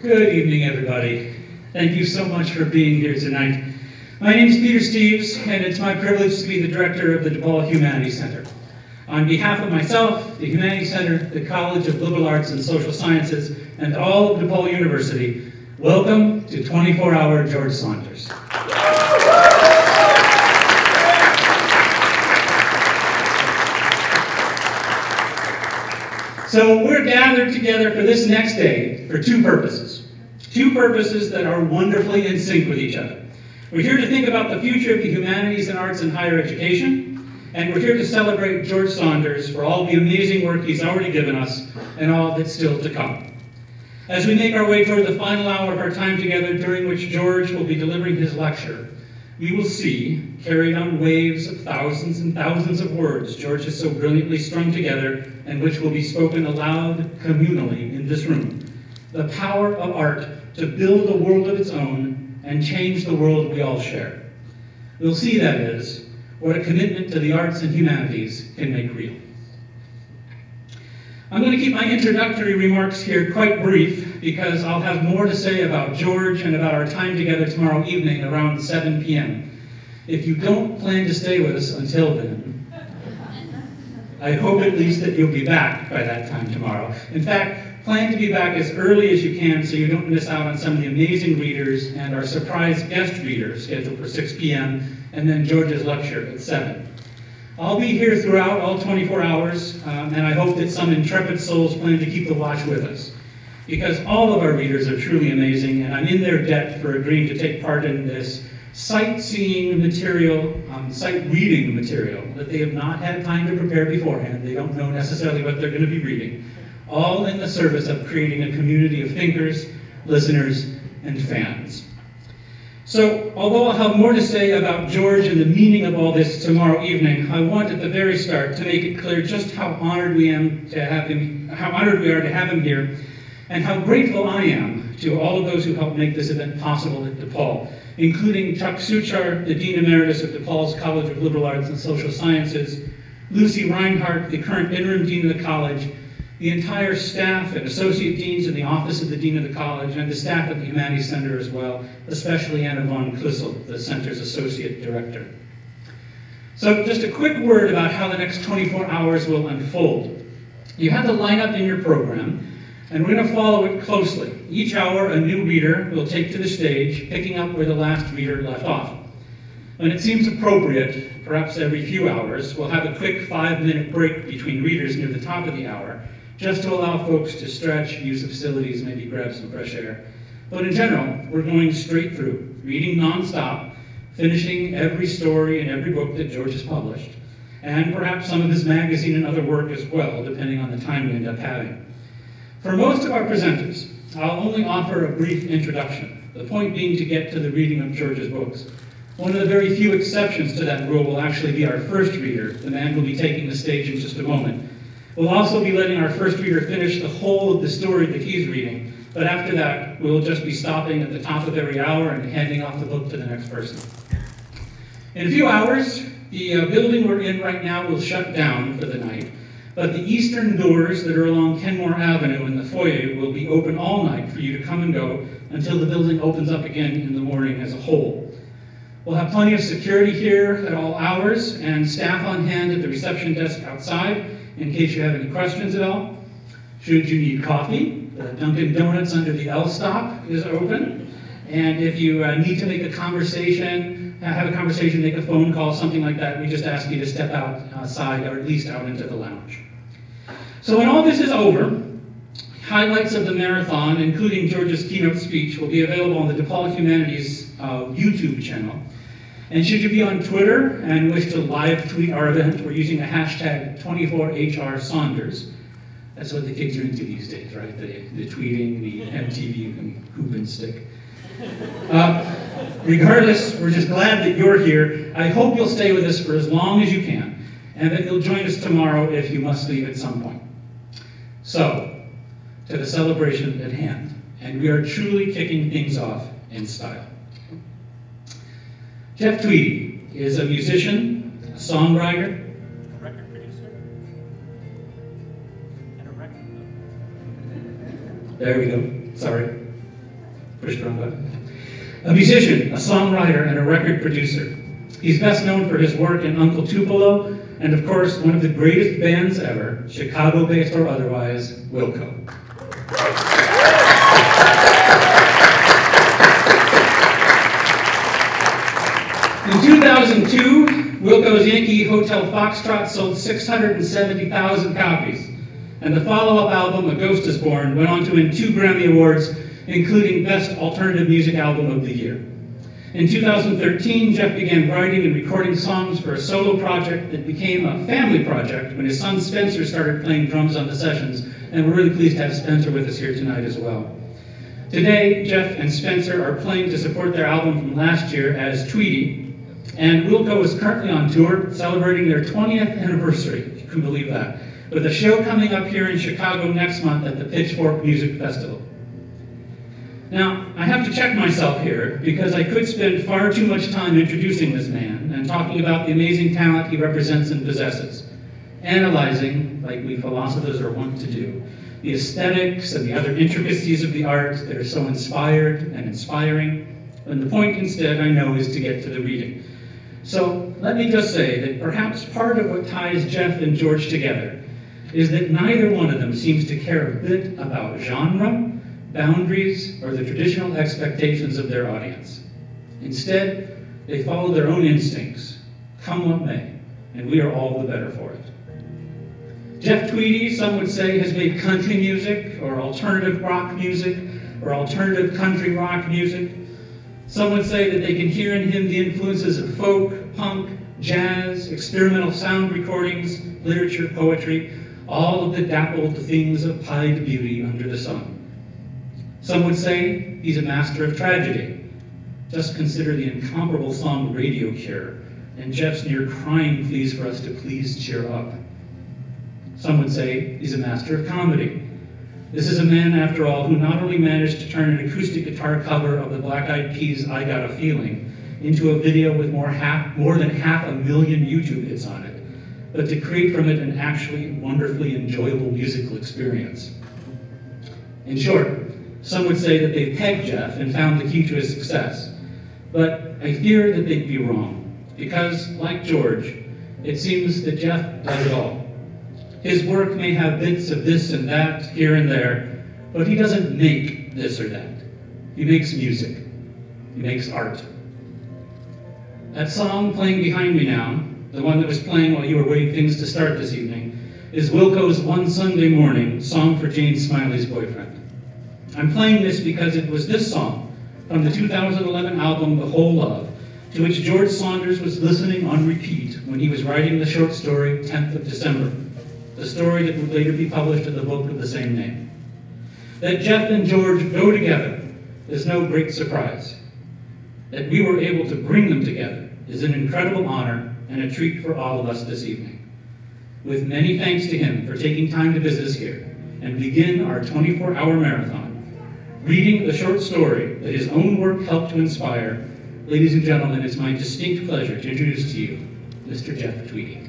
Good evening, everybody. Thank you so much for being here tonight. My name is Peter Steeves, and it's my privilege to be the director of the DePaul Humanities Center. On behalf of myself, the Humanities Center, the College of Liberal Arts and Social Sciences, and all of DePaul University, welcome to 24-Hour George Saunders. So we're gathered together for this next day for two purposes that are wonderfully in sync with each other. We're here to think about the future of the humanities and arts in higher education, and we're here to celebrate George Saunders for all the amazing work he's already given us and all that's still to come. As we make our way toward the final hour of our time together, during which George will be delivering his lecture, we will see, carried on waves of thousands and thousands of words George has so brilliantly strung together and which will be spoken aloud communally in this room, the power of art to build a world of its own and change the world we all share. We'll see, that is, what a commitment to the arts and humanities can make real. I'm going to keep my introductory remarks here quite brief because I'll have more to say about George and about our time together tomorrow evening around 7 p.m. If you don't plan to stay with us until then, I hope at least that you'll be back by that time tomorrow. In fact, plan to be back as early as you can so you don't miss out on some of the amazing readers and our surprise guest reader scheduled for 6 p.m. and then George's lecture at 7. I'll be here throughout all 24 hours, and I hope that some intrepid souls plan to keep the watch with us, because all of our readers are truly amazing, and I'm in their debt for agreeing to take part in this sight-seeing material, sight-reading material that they have not had time to prepare beforehand. They don't know necessarily what they're going to be reading, all in the service of creating a community of thinkers, listeners, and fans. So, although I'll have more to say about George and the meaning of all this tomorrow evening, I want at the very start to make it clear just how honored we are to have him here, and how grateful I am to all of those who helped make this event possible at DePaul, including Chuck Suchar, the Dean Emeritus of DePaul's College of Liberal Arts and Social Sciences, Lucy Reinhardt, the current interim dean of the college, the entire staff and associate deans in the office of the dean of the college, and the staff at the Humanities Center as well, especially Anna von Klissel, the center's associate director. So just a quick word about how the next 24 hours will unfold. You have the lineup in your program, and we're going to follow it closely. Each hour, a new reader will take to the stage, picking up where the last reader left off. When it seems appropriate, perhaps every few hours, we'll have a quick 5-minute break between readers near the top of the hour, just to allow folks to stretch, use the facilities, maybe grab some fresh air. But in general, we're going straight through, reading nonstop, finishing every story and every book that George has published, and perhaps some of his magazine and other work as well, depending on the time we end up having. For most of our presenters, I'll only offer a brief introduction, the point being to get to the reading of George's books. One of the very few exceptions to that rule will actually be our first reader, the man who'll be taking the stage in just a moment. We'll also be letting our first reader finish the whole of the story that he's reading, but after that, we'll just be stopping at the top of every hour and handing off the book to the next person. In a few hours, the building we're in right now will shut down for the night, but the eastern doors that are along Kenmore Avenue in the foyer will be open all night for you to come and go until the building opens up again in the morning as a whole. We'll have plenty of security here at all hours and staff on hand at the reception desk outside in case you have any questions at all. Should you need coffee, the Dunkin' Donuts under the L stop is open. And if you need to make a conversation, have a conversation, make a phone call, something like that, we just ask you to step outside or at least out into the lounge. So when all this is over, highlights of the marathon, including George's keynote speech, will be available on the DePaul Humanities YouTube channel. And should you be on Twitter and wish to live tweet our event, we're using the hashtag 24HRSaunders. That's what the kids are into these days, right? The tweeting, the MTV, and hoop and stick. Regardless, we're just glad that you're here. I hope you'll stay with us for as long as you can, and that you'll join us tomorrow if you must leave at some point. So, to the celebration at hand, and we are truly kicking things off in style. Jeff Tweedy is a musician, a songwriter, a record producer, and a record. There we go, sorry. Push the wrong button. A musician, a songwriter, and a record producer. He's best known for his work in Uncle Tupelo, and of course, one of the greatest bands ever, Chicago-based or otherwise, WIlco. In 2002, WIlco's Yankee Hotel Foxtrot sold 670,000 copies, and the follow-up album, A Ghost Is Born, went on to win 2 Grammy Awards, including Best Alternative Music Album of the Year. In 2013, Jeff began writing and recording songs for a solo project that became a family project when his son Spencer started playing drums on the sessions, and we're really pleased to have Spencer with us here tonight as well. Today, Jeff and Spencer are playing to support their album from last year as Tweedy, and WIlco is currently on tour, celebrating their 20th anniversary, if you can believe that, with a show coming up here in Chicago next month at the Pitchfork Music Festival. Now, I have to check myself here, because I could spend far too much time introducing this man and talking about the amazing talent he represents and possesses, analyzing, like we philosophers are wont to do, the aesthetics and the other intricacies of the art that are so inspired and inspiring, when the point instead, I know, is to get to the reading. So let me just say that perhaps part of what ties Jeff and George together is that neither one of them seems to care a bit about genre, boundaries, or the traditional expectations of their audience. Instead, they follow their own instincts, come what may, and we are all the better for it. Jeff Tweedy, some would say, has made country music, or alternative rock music, or alternative country rock music. Some would say that they can hear in him the influences of folk, punk, jazz, experimental sound recordings, literature, poetry, all of the dappled things of pied beauty under the sun. Some would say he's a master of tragedy. Just consider the incomparable song Radio Cure, and Jeff's near crying pleas for us to please cheer up. Some would say he's a master of comedy. This is a man, after all, who not only managed to turn an acoustic guitar cover of the Black Eyed Peas' I Got a Feeling into a video with more than 500,000 YouTube hits on it, but to create from it an actually wonderfully enjoyable musical experience. In short, some would say that they've pegged Jeff and found the key to his success, but I fear that they'd be wrong, because, like George, it seems that Jeff does it all. His work may have bits of this and that, here and there, but he doesn't make this or that. He makes music. He makes art. That song playing behind me now, the one that was playing while you were waiting things to start this evening, is WIlco's One Sunday Morning, Song for Jane Smiley's Boyfriend. I'm playing this because it was this song, from the 2011 album The Whole Love, to which George Saunders was listening on repeat when he was writing the short story 10th of December, the story that would later be published in the book of the same name. That Jeff and George go together is no great surprise. That we were able to bring them together is an incredible honor and a treat for all of us this evening. With many thanks to him for taking time to visit us here and begin our 24-hour marathon, reading the short story that his own work helped to inspire, ladies and gentlemen, it's my distinct pleasure to introduce to you Mr. Jeff Tweedy.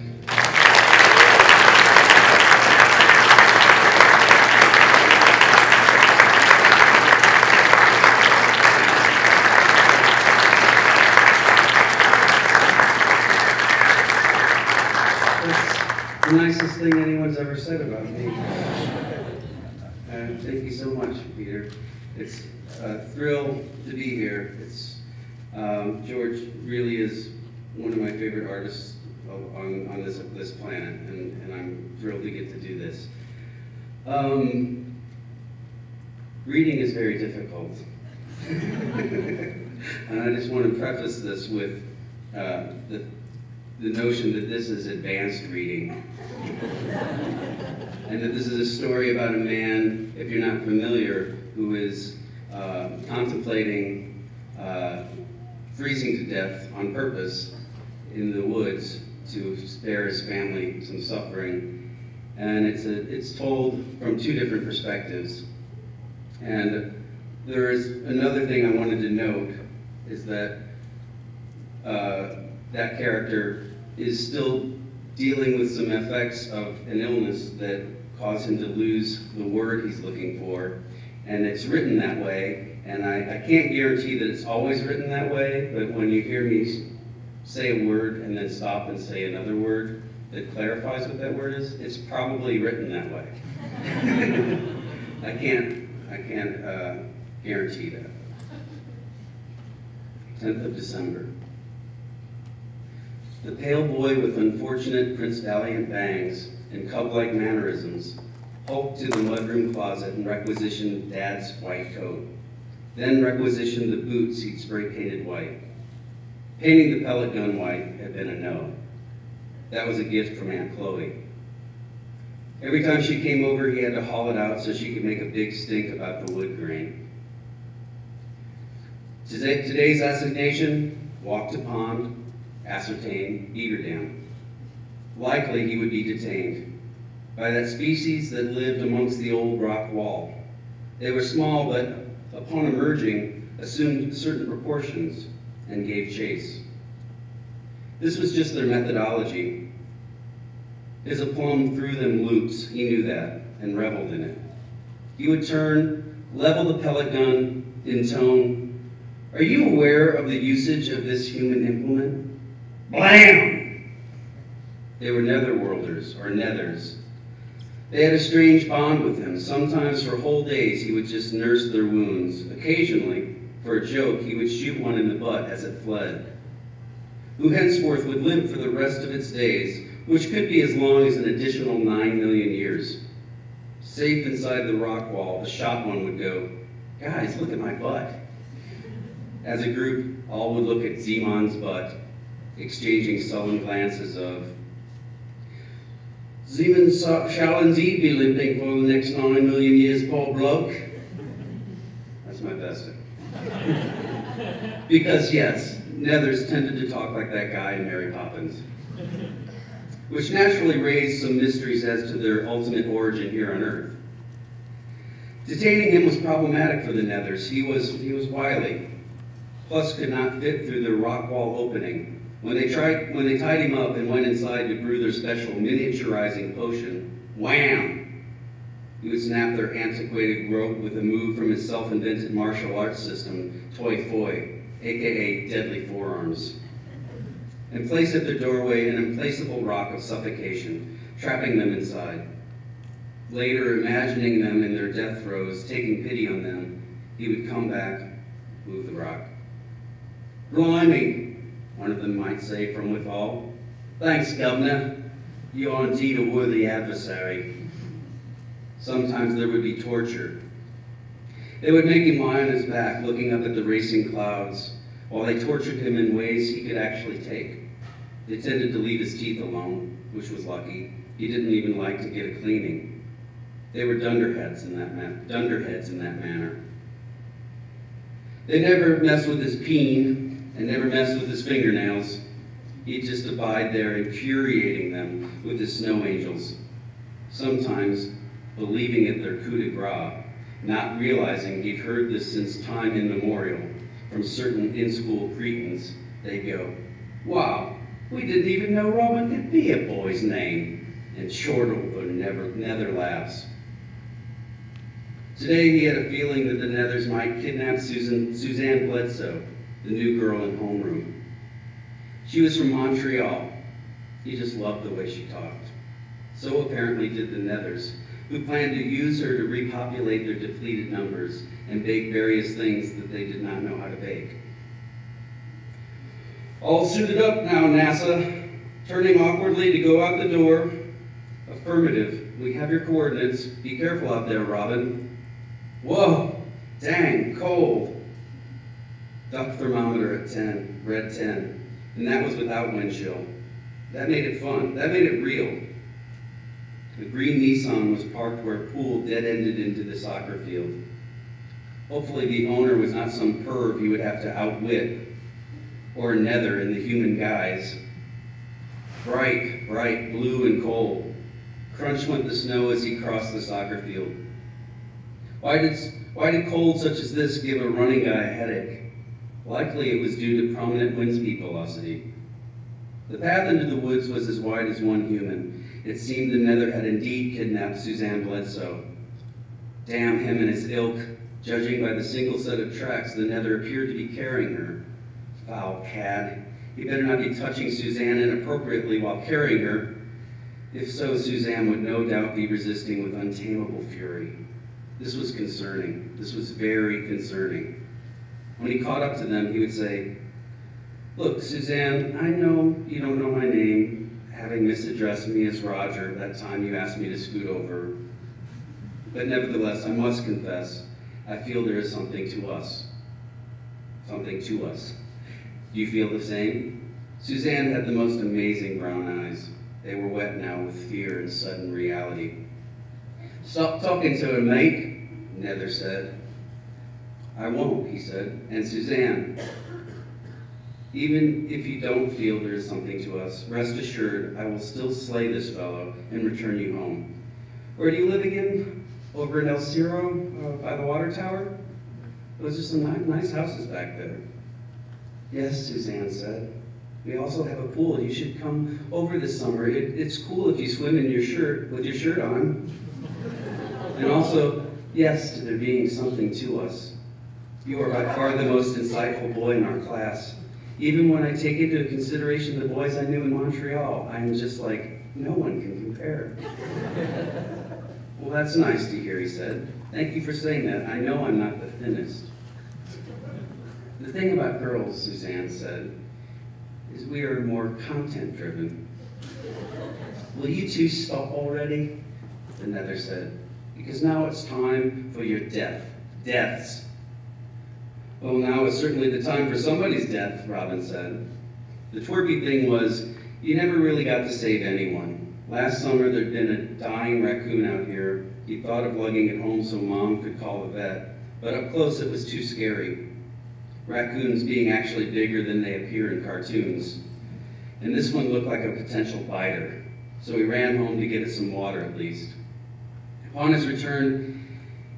The nicest thing anyone's ever said about me. Thank you so much, Peter. It's a thrill to be here. George really is one of my favorite artists on this planet, and I'm thrilled to get to do this. Reading is very difficult. And I just want to preface this with the notion that this is advanced reading. And that this is a story about a man, if you're not familiar, who is contemplating freezing to death on purpose in the woods to spare his family some suffering. And it's told from two different perspectives. And there is another thing I wanted to note, is that that character is still dealing with some effects of an illness that caused him to lose the word he's looking for. and it's written that way, and I can't guarantee that it's always written that way, but when you hear me say a word and then stop and say another word that clarifies what that word is, it's probably written that way. I can't guarantee that. 10th of December. The pale boy with unfortunate Prince Valiant bangs and cub-like mannerisms hulked to the mudroom closet and requisitioned Dad's white coat, then requisitioned the boots he'd spray-painted white. Painting the pellet gun white had been a no. That was a gift from Aunt Chloe. Every time she came over, he had to haul it out so she could make a big stink about the wood grain. Today's assignation, walk to pond, ascertain beaver dam. Likely he would be detained by that species that lived amongst the old rock wall. They were small, but upon emerging, assumed certain proportions and gave chase. This was just their methodology. His aplomb threw them loops, he knew that, and reveled in it. He would turn, level the pellet gun, intone, "Are you aware of the usage of this human implement?" Blam! They were netherworlders, or nethers. They had a strange bond with him. Sometimes for whole days he would just nurse their wounds. Occasionally, for a joke, he would shoot one in the butt as it fled, who henceforth would limp for the rest of its days, which could be as long as an additional 9 million years. Safe inside the rock wall, the shot one would go, "Guys, look at my butt." As a group, all would look at Zeeman's butt, exchanging sullen glances of, "Zeeman shall indeed be limping for the next 9 million years, poor bloke." That's my best. Because yes, nethers tended to talk like that guy in Mary Poppins, which naturally raised some mysteries as to their ultimate origin here on Earth. Detaining him was problematic for the nethers. He was wily, plus could not fit through the rock wall opening. When they tied him up and went inside to brew their special miniaturizing potion, wham! He would snap their antiquated rope with a move from his self-invented martial arts system, Toi Foi, aka Deadly Forearms, and place at their doorway an implacable rock of suffocation, trapping them inside. Later, imagining them in their death throes, taking pity on them, he would come back, move the rock. "Blimey," one of them might say from withal. "Thanks, Governor. You are indeed a worthy adversary." Sometimes there would be torture. They would make him lie on his back, looking up at the racing clouds, while they tortured him in ways he could actually take. They tended to leave his teeth alone, which was lucky. He didn't even like to get a cleaning. They were dunderheads in that manner. They never messed with his peen and never messed with his fingernails. He'd just abide there, infuriating them with his snow angels. Sometimes believing it their coup de grace, not realizing he'd heard this since time immemorial from certain in-school cretins, they'd go, "Wow, we didn't even know Robin could be a boy's name," and chortle their nether laughs. Today he had a feeling that the nethers might kidnap Suzanne Bledsoe, the new girl in homeroom. She was from Montreal. He just loved the way she talked. So apparently did the nethers, who planned to use her to repopulate their depleted numbers and bake various things that they did not know how to bake. "All suited up now, NASA." Turning awkwardly to go out the door. "Affirmative. We have your coordinates. Be careful out there, Robin." "Whoa, dang, cold." Duck thermometer at 10, read 10, and that was without wind chill. That made it fun. That made it real. The green Nissan was parked where a pool dead-ended into the soccer field. Hopefully the owner was not some perv he would have to outwit, or a nether in the human guise. Bright, bright, blue and cold. Crunch went the snow as he crossed the soccer field. Why did cold such as this give a running guy a headache? Likely it was due to prominent wind speed velocity. The path into the woods was as wide as one human. It seemed the nether had indeed kidnapped Suzanne Bledsoe. Damn him and his ilk. Judging by the single set of tracks, the nether appeared to be carrying her. Foul cad. He better not be touching Suzanne inappropriately while carrying her. If so, Suzanne would no doubt be resisting with untamable fury. This was concerning. This was very concerning. When he caught up to them, he would say, "Look, Suzanne, I know you don't know my name, having misaddressed me as Roger that time you asked me to scoot over. But nevertheless, I must confess, I feel there is something to us. Something to us. Do you feel the same?" Suzanne had the most amazing brown eyes. They were wet now with fear and sudden reality. "Stop talking to her, mate," Nether said. "I won't," he said. "And Suzanne, even if you don't feel there is something to us, rest assured I will still slay this fellow and return you home. Where do you live again? Over in El Cerro, by the water tower? Those are some nice houses back there." "Yes," Suzanne said. "We also have a pool. You should come over this summer. It's cool if you swim in your shirt, with your shirt on. And also, yes, to there being something to us. You are by far the most insightful boy in our class. Even when I take into consideration the boys I knew in Montreal, I am just like, no one can compare." "Well, that's nice to hear," he said. "Thank you for saying that. I know I'm not the thinnest." "The thing about girls," Suzanne said, "is we are more content-driven." "Will you two stop already?" the Nether said. "Because now it's time for your deaths." "Well, now is certainly the time for somebody's death," Robin said. "The twerpy thing was, you never really got to save anyone. Last summer there'd been a dying raccoon out here. He thought of lugging it home so Mom could call the vet, but up close it was too scary. Raccoons being actually bigger than they appear in cartoons. And this one looked like a potential biter, so he ran home to get it some water at least. Upon his return,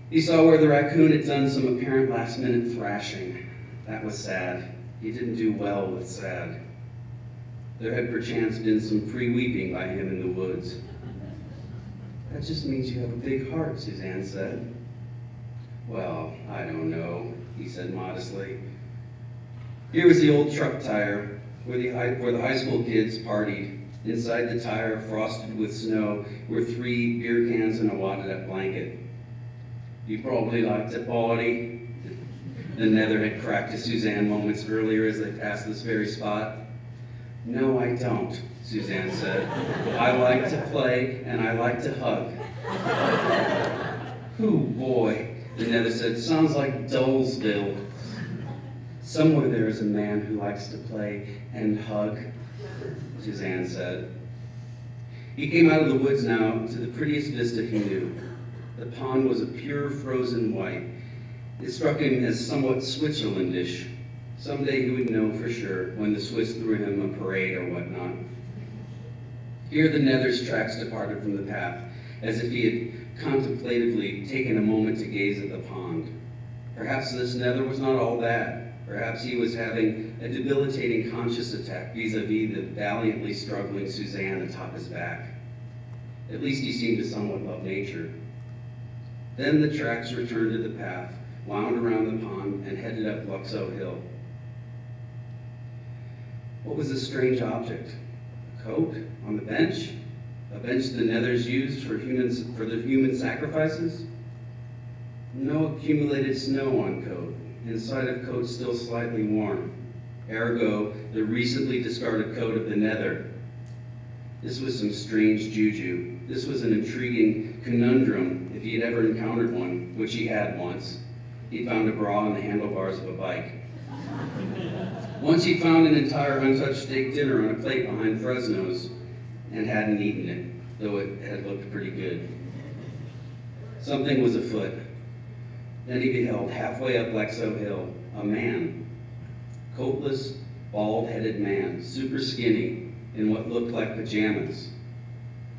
he saw where the raccoon had done some apparent last-minute thrashing. That was sad. He didn't do well with sad. There had perchance been some pre-weeping by him in the woods. "That just means you have a big heart," Suzanne said. "Well, I don't know," he said modestly. Here was the old truck tire where the high school kids partied. Inside the tire, frosted with snow, were 3 beer cans and a wadded-up blanket. "You probably like to party," the Nether had cracked to Suzanne moments earlier as they passed this very spot. "No, I don't," Suzanne said. "I like to play and I like to hug." "Hoo boy," the Nether said, "sounds like Dolesville." "Somewhere there is a man who likes to play and hug," Suzanne said. He came out of the woods now to the prettiest vista he knew. The pond was a pure frozen white. It struck him as somewhat Switzerlandish. Someday he would know for sure when the Swiss threw him a parade or whatnot. Here the Nether's tracks departed from the path, as if he had contemplatively taken a moment to gaze at the pond. Perhaps this Nether was not all that. Perhaps he was having a debilitating conscious attack vis-a-vis the valiantly struggling Suzanne atop his back. At least he seemed to somewhat love nature. Then the tracks returned to the path, wound around the pond, and headed up Luxo Hill. What was this strange object? A coat on the bench? A bench the Nethers used for the human sacrifices? No accumulated snow on coat. Inside of coat still slightly warm. Ergo, the recently discarded coat of the Nether. This was some strange juju. This was an intriguing conundrum if he had ever encountered one, which he had once. He found a bra on the handlebars of a bike. Once he found an entire untouched steak dinner on a plate behind Fresno's and hadn't eaten it, though it had looked pretty good. Something was afoot. Then he beheld, halfway up Lexo Hill, a man. Coatless, bald-headed man, super skinny, in what looked like pajamas.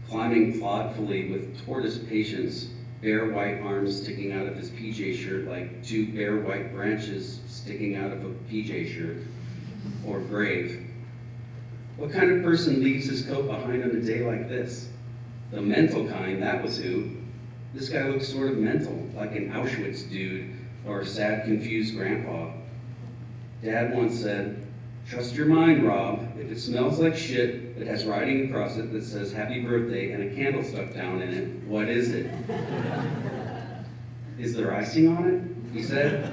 Climbing thoughtfully with tortoise patience, bare white arms sticking out of his PJ shirt like 2 bare white branches sticking out of a PJ shirt, or grave. What kind of person leaves his coat behind on a day like this? The mental kind, that was who. This guy looks sort of mental, like an Auschwitz dude or a sad, confused grandpa. Dad once said, "Trust your mind, Rob. If it smells like shit, it has writing across it that says happy birthday and a candle stuck down in it, what is it?" "Is there icing on it?" he said.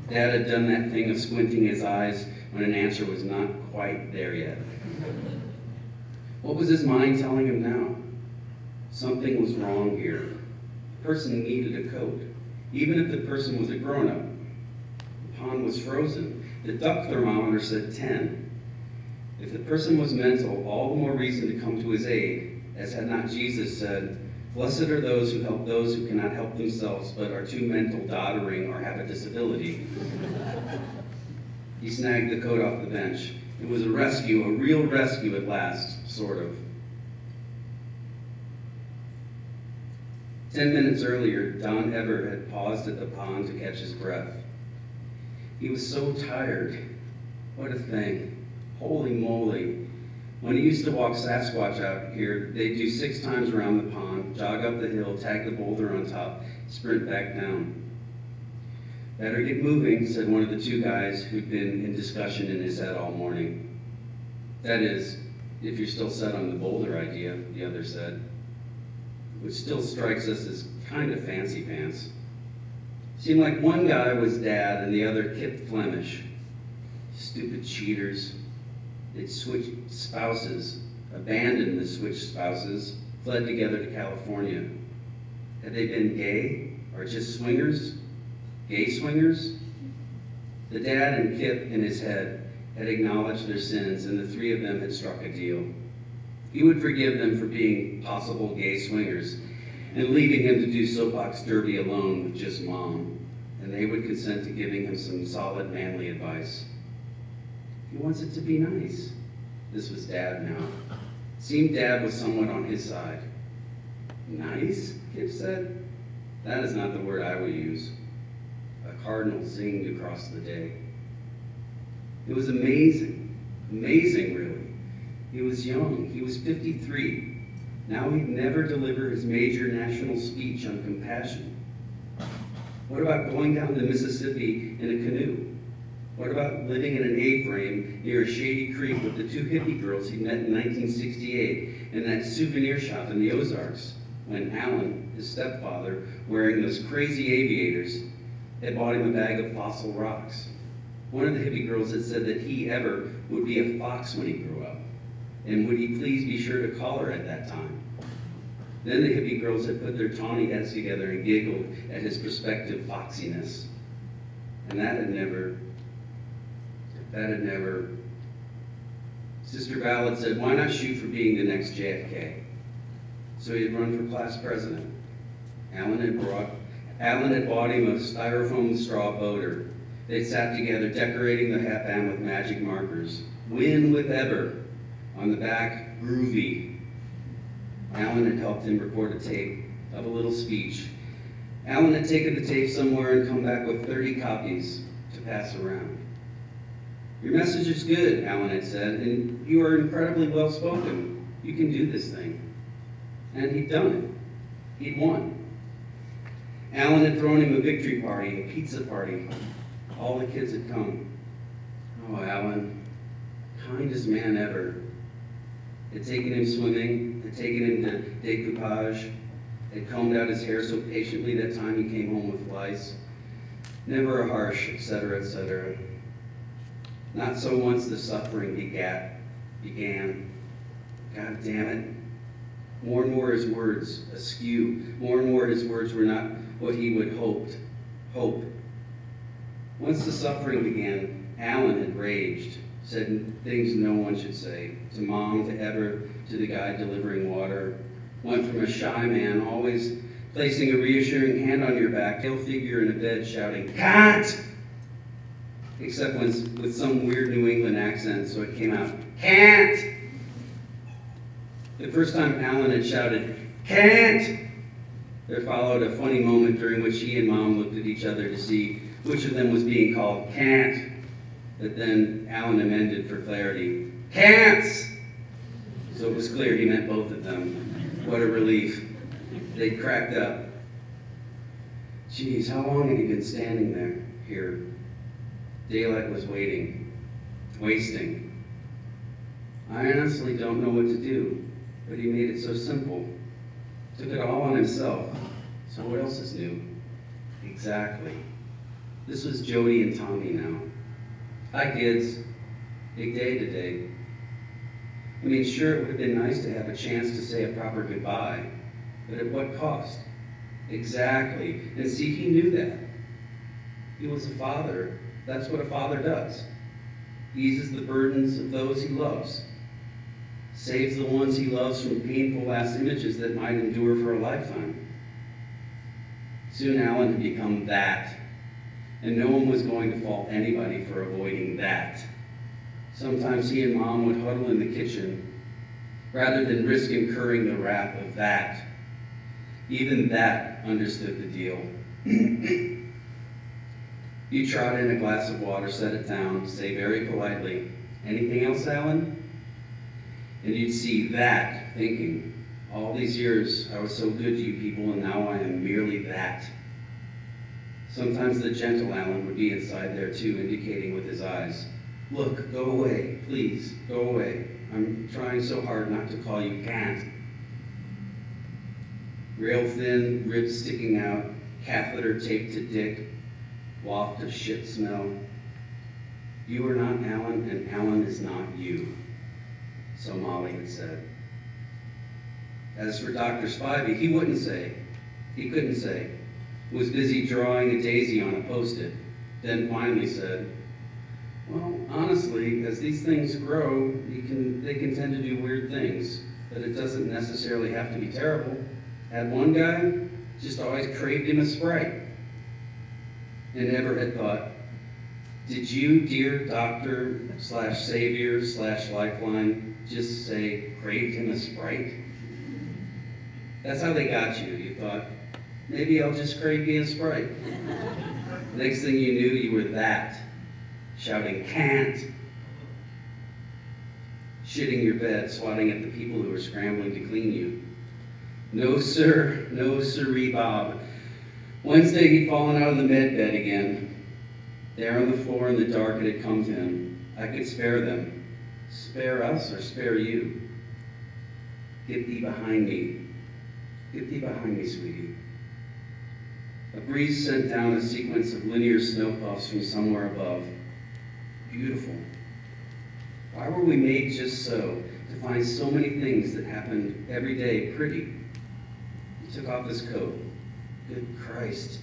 Dad had done that thing of squinting his eyes when an answer was not quite there yet. What was his mind telling him now? Something was wrong here. The person needed a coat, even if the person was a grown-up. The pond was frozen. The duck thermometer said 10. If the person was mental, all the more reason to come to his aid, as had not Jesus said, "Blessed are those who help those who cannot help themselves, but are too mental, doddering, or have a disability." He snagged the coat off the bench. It was a rescue, a real rescue at last, sort of. 10 minutes earlier, Don Eber had paused at the pond to catch his breath. He was so tired. What a thing. Holy moly. When he used to walk Sasquatch out here, they'd do 6 times around the pond, jog up the hill, tag the boulder on top, sprint back down. "Better get moving," said one of the 2 guys who'd been in discussion in his head all morning. "That is, if you're still set on the boulder idea," the other said, which still strikes us as kind of fancy pants. Seemed like one guy was Dad and the other Kip Flemish. Stupid cheaters. They'd switched spouses, abandoned the switched spouses, fled together to California. Had they been gay or just swingers? Gay swingers? The Dad and Kip in his head had acknowledged their sins, and the 3 of them had struck a deal. He would forgive them for being possible gay swingers and leaving him to do soapbox derby alone with just Mom, and they would consent to giving him some solid manly advice. He wants it to be nice. This was Dad now. It seemed Dad was somewhat on his side. "Nice?" Kip said. "That is not the word I would use." A cardinal zinged across the day. It was amazing. Amazing, really. He was young. He was 53. Now he'd never deliver his major national speech on compassion. What about going down the Mississippi in a canoe? What about living in an A-frame near a shady creek with the 2 hippie girls he met in 1968 in that souvenir shop in the Ozarks, when Alan, his stepfather, wearing those crazy aviators, had bought him a bag of fossil rocks? One of the hippie girls had said that he, Ever, would be a fox when he grew up, and would he please be sure to call her at that time? Then the hippie girls had put their tawny heads together and giggled at his prospective foxiness. And that had never. Sister Val had said, why not shoot for being the next JFK? So he had run for class president. Alan had bought him a styrofoam straw boater. They'd sat together decorating the hat band with magic markers. Win with Eber. On the back, groovy. Alan had helped him record a tape of a little speech. Alan had taken the tape somewhere and come back with 30 copies to pass around. Your message is good, Alan had said, and you are incredibly well spoken. You can do this thing. And he'd done it. He'd won. Alan had thrown him a victory party, a pizza party. All the kids had come. Oh, Alan, kindest man ever. Had taken him swimming, had taken him to decoupage, had combed out his hair so patiently that time he came home with lice. Never a harsh, etc., etc. Not so once the suffering began. God damn it. More and more his words askew. More and more his words were not what he would hoped. Hope. Once the suffering began, Alan had raged, said things no one should say, to Mom, to Ever, to the guy delivering water. Went from a shy man, always placing a reassuring hand on your back, pale figure in a bed shouting, "Can't!" Except when, with some weird New England accent, so it came out, "Can't!" The first time Alan had shouted, "Can't!" there followed a funny moment during which he and Mom looked at each other to see which of them was being called "can't." But then Alan amended for clarity, "Can'ts!" So it was clear he meant both of them. What a relief. They cracked up. Geez, how long had he been standing there, here? Daylight was wasting. I honestly don't know what to do, but he made it so simple. Took it all on himself. So what else is new? Exactly. This was Jody and Tommy now. Hi, kids. Big day today. I mean, sure, it would have been nice to have a chance to say a proper goodbye, but at what cost? Exactly. And see, he knew that. He was a father. That's what a father does. Eases the burdens of those he loves. Saves the ones he loves from painful last images that might endure for a lifetime. Soon Alan had become that, and no one was going to fault anybody for avoiding that. Sometimes he and Mom would huddle in the kitchen, rather than risk incurring the wrath of that. Even that understood the deal. You trot in a glass of water, set it down, say very politely, "Anything else, Alan?" And you'd see that, thinking, all these years I was so good to you people, and now I am merely that. Sometimes the gentle Alan would be inside there too, indicating with his eyes, "Look, go away, please, go away. I'm trying so hard not to call you can't." Rail thin, ribs sticking out, catheter taped to dick, waft of shit smell. You are not Alan, and Alan is not you, so Molly had said. As for Dr. Spivey, he wouldn't say. He couldn't say. Was busy drawing a daisy on a post-it, then finally said, "Well, honestly, as these things grow, they can tend to do weird things, but it doesn't necessarily have to be terrible. Had one guy, just always craved him a Sprite." And ever had thought, did you, dear doctor/savior/lifeline, just say, craved him a Sprite? That's how they got you. You thought, maybe I'll just crave me a Sprite. Next thing you knew, you were that, shouting, "Can't!" Shitting your bed, swatting at the people who were scrambling to clean you. No, sir, no sirree, Bob. Wednesday, he'd fallen out of the med bed again. There on the floor in the dark, it had come to him. I could spare them. Spare us or spare you? Get thee behind me. Get thee behind me, sweetie. A breeze sent down a sequence of linear snow puffs from somewhere above. Beautiful. Why were we made just so, to find so many things that happened every day pretty? He took off his coat. Good Christ.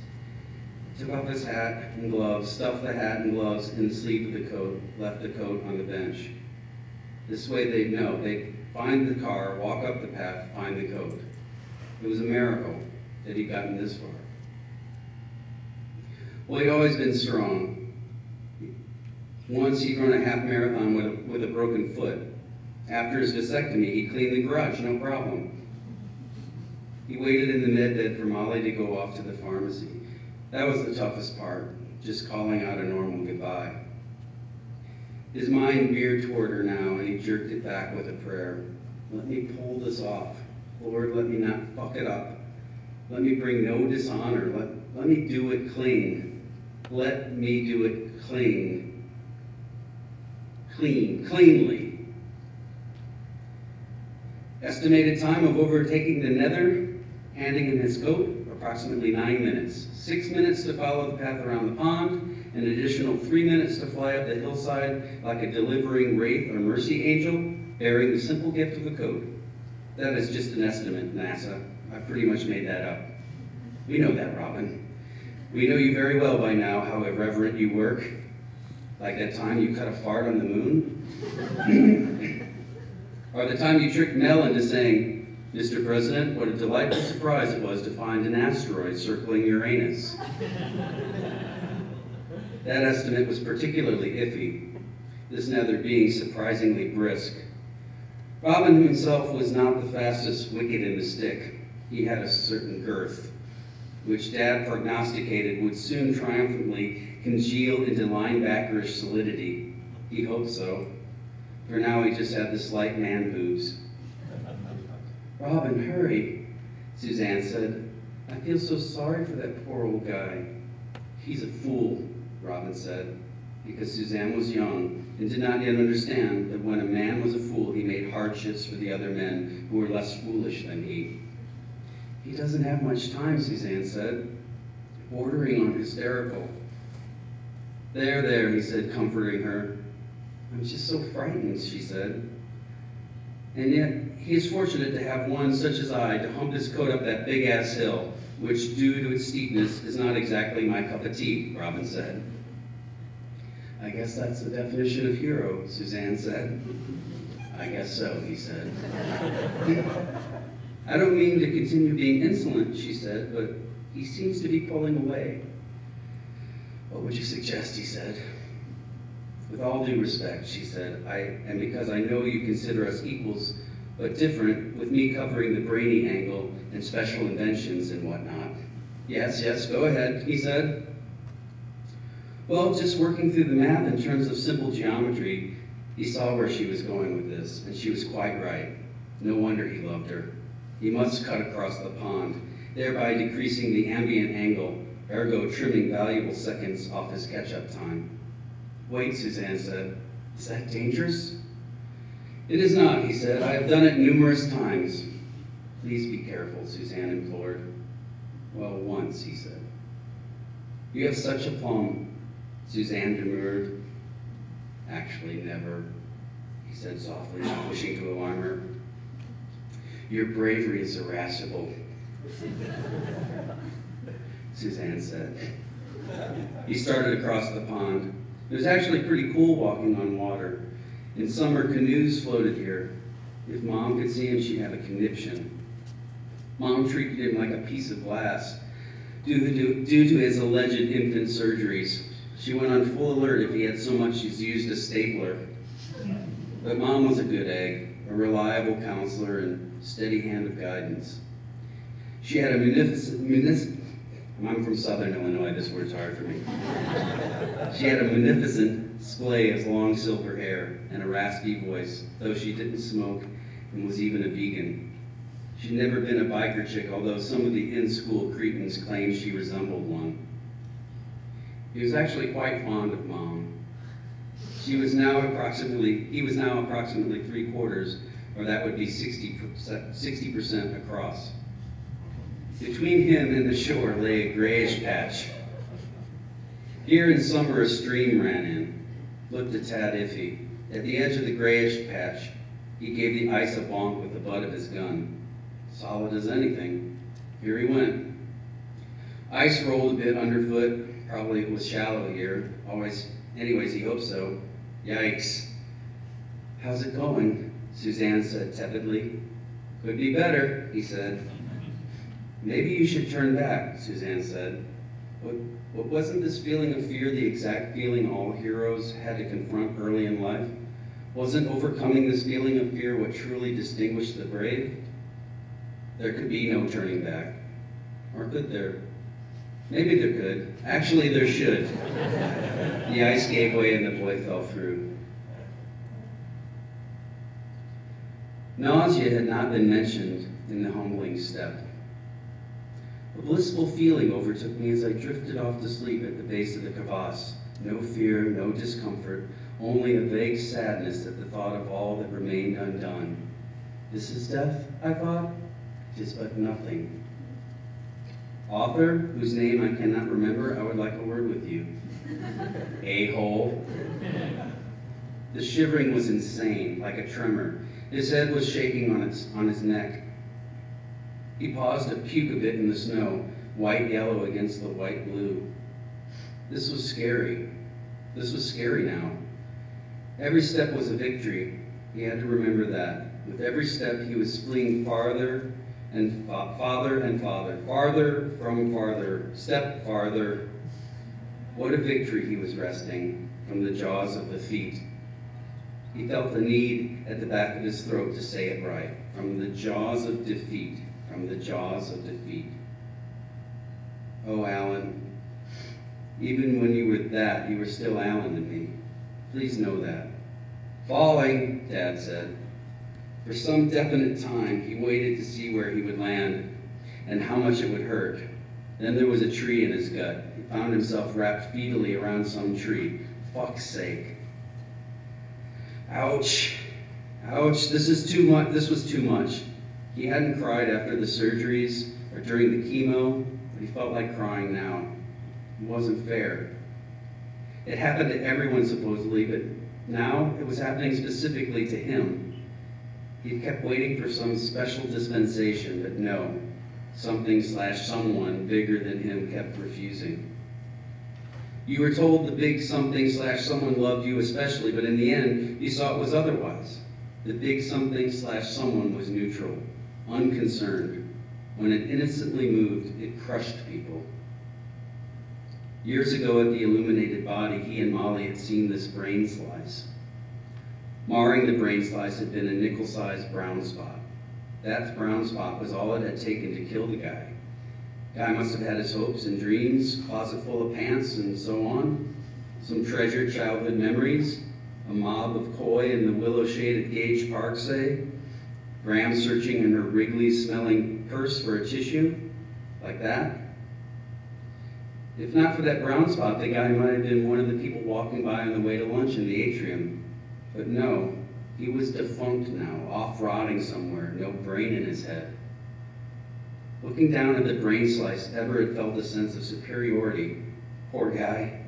He took off his hat and gloves, stuffed the hat and gloves in the sleeve of the coat, left the coat on the bench. This way they'd know. They'd find the car, walk up the path, find the coat. It was a miracle that he'd gotten this far. Well, he'd always been strong. Once he'd run a half marathon with a broken foot. After his vasectomy, he'd clean the garage, no problem. He waited in the med bed for Molly to go off to the pharmacy. That was the toughest part, just calling out a normal goodbye. His mind veered toward her now, and he jerked it back with a prayer. Let me pull this off. Lord, let me not fuck it up. Let me bring no dishonor. Let me do it clean. Let me do it clean. Cleanly. Estimated time of overtaking the nether, handing in his coat, approximately 9 minutes. 6 minutes to follow the path around the pond, an additional 3 minutes to fly up the hillside like a delivering wraith or mercy angel, bearing the simple gift of a coat. That is just an estimate, NASA. I've pretty much made that up. We know that, Robin. We know you very well by now, how irreverent you work. Like that time you cut a fart on the moon? Or the time you tricked Mel into saying, Mr. President, what a delightful surprise it was to find an asteroid circling Uranus. That estimate was particularly iffy, this nether being surprisingly brisk. Robin himself was not the fastest wicket in the stick. He had a certain girth, which Dad prognosticated would soon triumphantly congeal into linebackerish solidity. He hoped so. For now he just had the slight man boobs. Robin, hurry. Suzanne said, "I feel so sorry for that poor old guy." "He's a fool," Robin said, because Suzanne was young and did not yet understand that when a man was a fool, he made hardships for the other men who were less foolish than he. "He doesn't have much time," Suzanne said, bordering on hysterical. There, he said, comforting her. "I'm just so frightened," she said. "And yet, he is fortunate to have one such as I to hump his coat up that big-ass hill, which, due to its steepness, is not exactly my cup of tea," Robin said. "I guess that's the definition of hero," Suzanne said. "I guess so," he said. "I don't mean to continue being insolent," she said, "but he seems to be pulling away." "What would you suggest?" he said. "With all due respect," she said, and because I know you consider us equals, but different, with me covering the brainy angle and special inventions and whatnot." Yes, go ahead," he said. "Well, just working through the math in terms of simple geometry," he saw where she was going with this, and she was quite right. No wonder he loved her. He must cut across the pond, thereby decreasing the ambient angle, ergo trimming valuable seconds off his catch-up time. "Wait," Suzanne said. "Is that dangerous?" "It is not," he said. "I have done it numerous times." "Please be careful," Suzanne implored. "Well, once," he said. "You have such aplomb," Suzanne demurred. "Actually, never," he said softly, not wishing to alarm her. "Your bravery is irascible," Suzanne said. He started across the pond. It was actually pretty cool walking on water. In summer, canoes floated here. If Mom could see him, she'd have a conniption. Mom treated him like a piece of glass due to his alleged infant surgeries. She went on full alert if he had so much as used a stapler. But Mom was a good egg, a reliable counselor and steady hand of guidance. She had a I'm from Southern Illinois, this word's hard for me. She had a magnificent splay of long silver hair and a raspy voice, though she didn't smoke and was even a vegan. She'd never been a biker chick, although some of the in-school cretins claimed she resembled one. He was actually quite fond of Mom. He was now approximately 3/4, or that would be 60% across. Between him and the shore lay a grayish patch. Here in summer a stream ran in, looked a tad iffy. At the edge of the grayish patch, he gave the ice a bonk with the butt of his gun. Solid as anything. Here he went. Ice rolled a bit underfoot. Probably it was shallow here. Anyways, he hoped so. Yikes. "How's it going?" Suzanne said tepidly. "Could be better," he said. "Maybe you should turn back," Suzanne said. What wasn't this feeling of fear the exact feeling all heroes had to confront early in life? Wasn't overcoming this feeling of fear what truly distinguished the brave? There could be no turning back. Or could there? Maybe there could. Actually, there should. The ice gave way and the boy fell through. Nausea had not been mentioned in the humbling step. A blissful feeling overtook me as I drifted off to sleep at the base of the crevasse. No fear, no discomfort, only a vague sadness at the thought of all that remained undone. This is death, I thought? 'Tis but nothing. Author, whose name I cannot remember, I would like a word with you. A-hole. The shivering was insane, like a tremor. His head was shaking on his neck. He paused to puke a bit in the snow, white-yellow against the white-blue. This was scary. This was scary now. Every step was a victory. He had to remember that. With every step, he was fleeing farther and farther, farther from farther, step farther. What a victory he was wresting from the jaws of defeat. He felt the need at the back of his throat to say it right. From the jaws of defeat. From the jaws of defeat. Oh, Alan, even when you were that, you were still Alan to me. Please know that. Falling, Dad said. For some definite time, he waited to see where he would land. and how much it would hurt. Then there was a tree in his gut. He found himself wrapped fetally around some tree. Fuck's sake. Ouch. Ouch, this was too much. He hadn't cried after the surgeries or during the chemo, but he felt like crying now. It wasn't fair. It happened to everyone supposedly, but now it was happening specifically to him. He kept waiting for some special dispensation, but no. Something/someone bigger than him kept refusing. You were told the big something/someone loved you especially, but in the end, you saw it was otherwise. The big something/someone was neutral, unconcerned. When it innocently moved, it crushed people. Years ago at the illuminated body, he and Molly had seen this brain slice. Marring the brain slice had been a nickel-sized brown spot. That brown spot was all it had taken to kill the guy. Guy must have had his hopes and dreams, closet full of pants and so on, some treasured childhood memories, a mob of koi in the willow shade at Gage Park, say, Graham searching in her Wrigley-smelling purse for a tissue, like that. If not for that brown spot, the guy might have been one of the people walking by on the way to lunch in the atrium. But no, he was defunct now, off rotting somewhere, no brain in his head. Looking down at the brain slice, Everett felt a sense of superiority. Poor guy.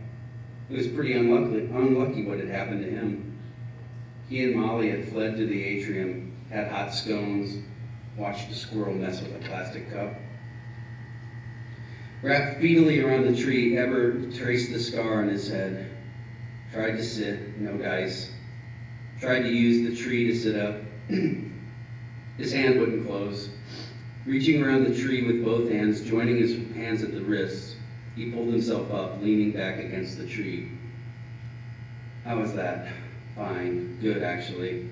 It was pretty unlucky what had happened to him. He and Molly had fled to the atrium, had hot scones, watched a squirrel mess with a plastic cup. Wrapped fetally around the tree, Everett traced the scar on his head. Tried to sit, no dice. Tried to use the tree to sit up. His hand wouldn't close. Reaching around the tree with both hands, joining his hands at the wrists, he pulled himself up, leaning back against the tree. How was that? Fine. Good, actually.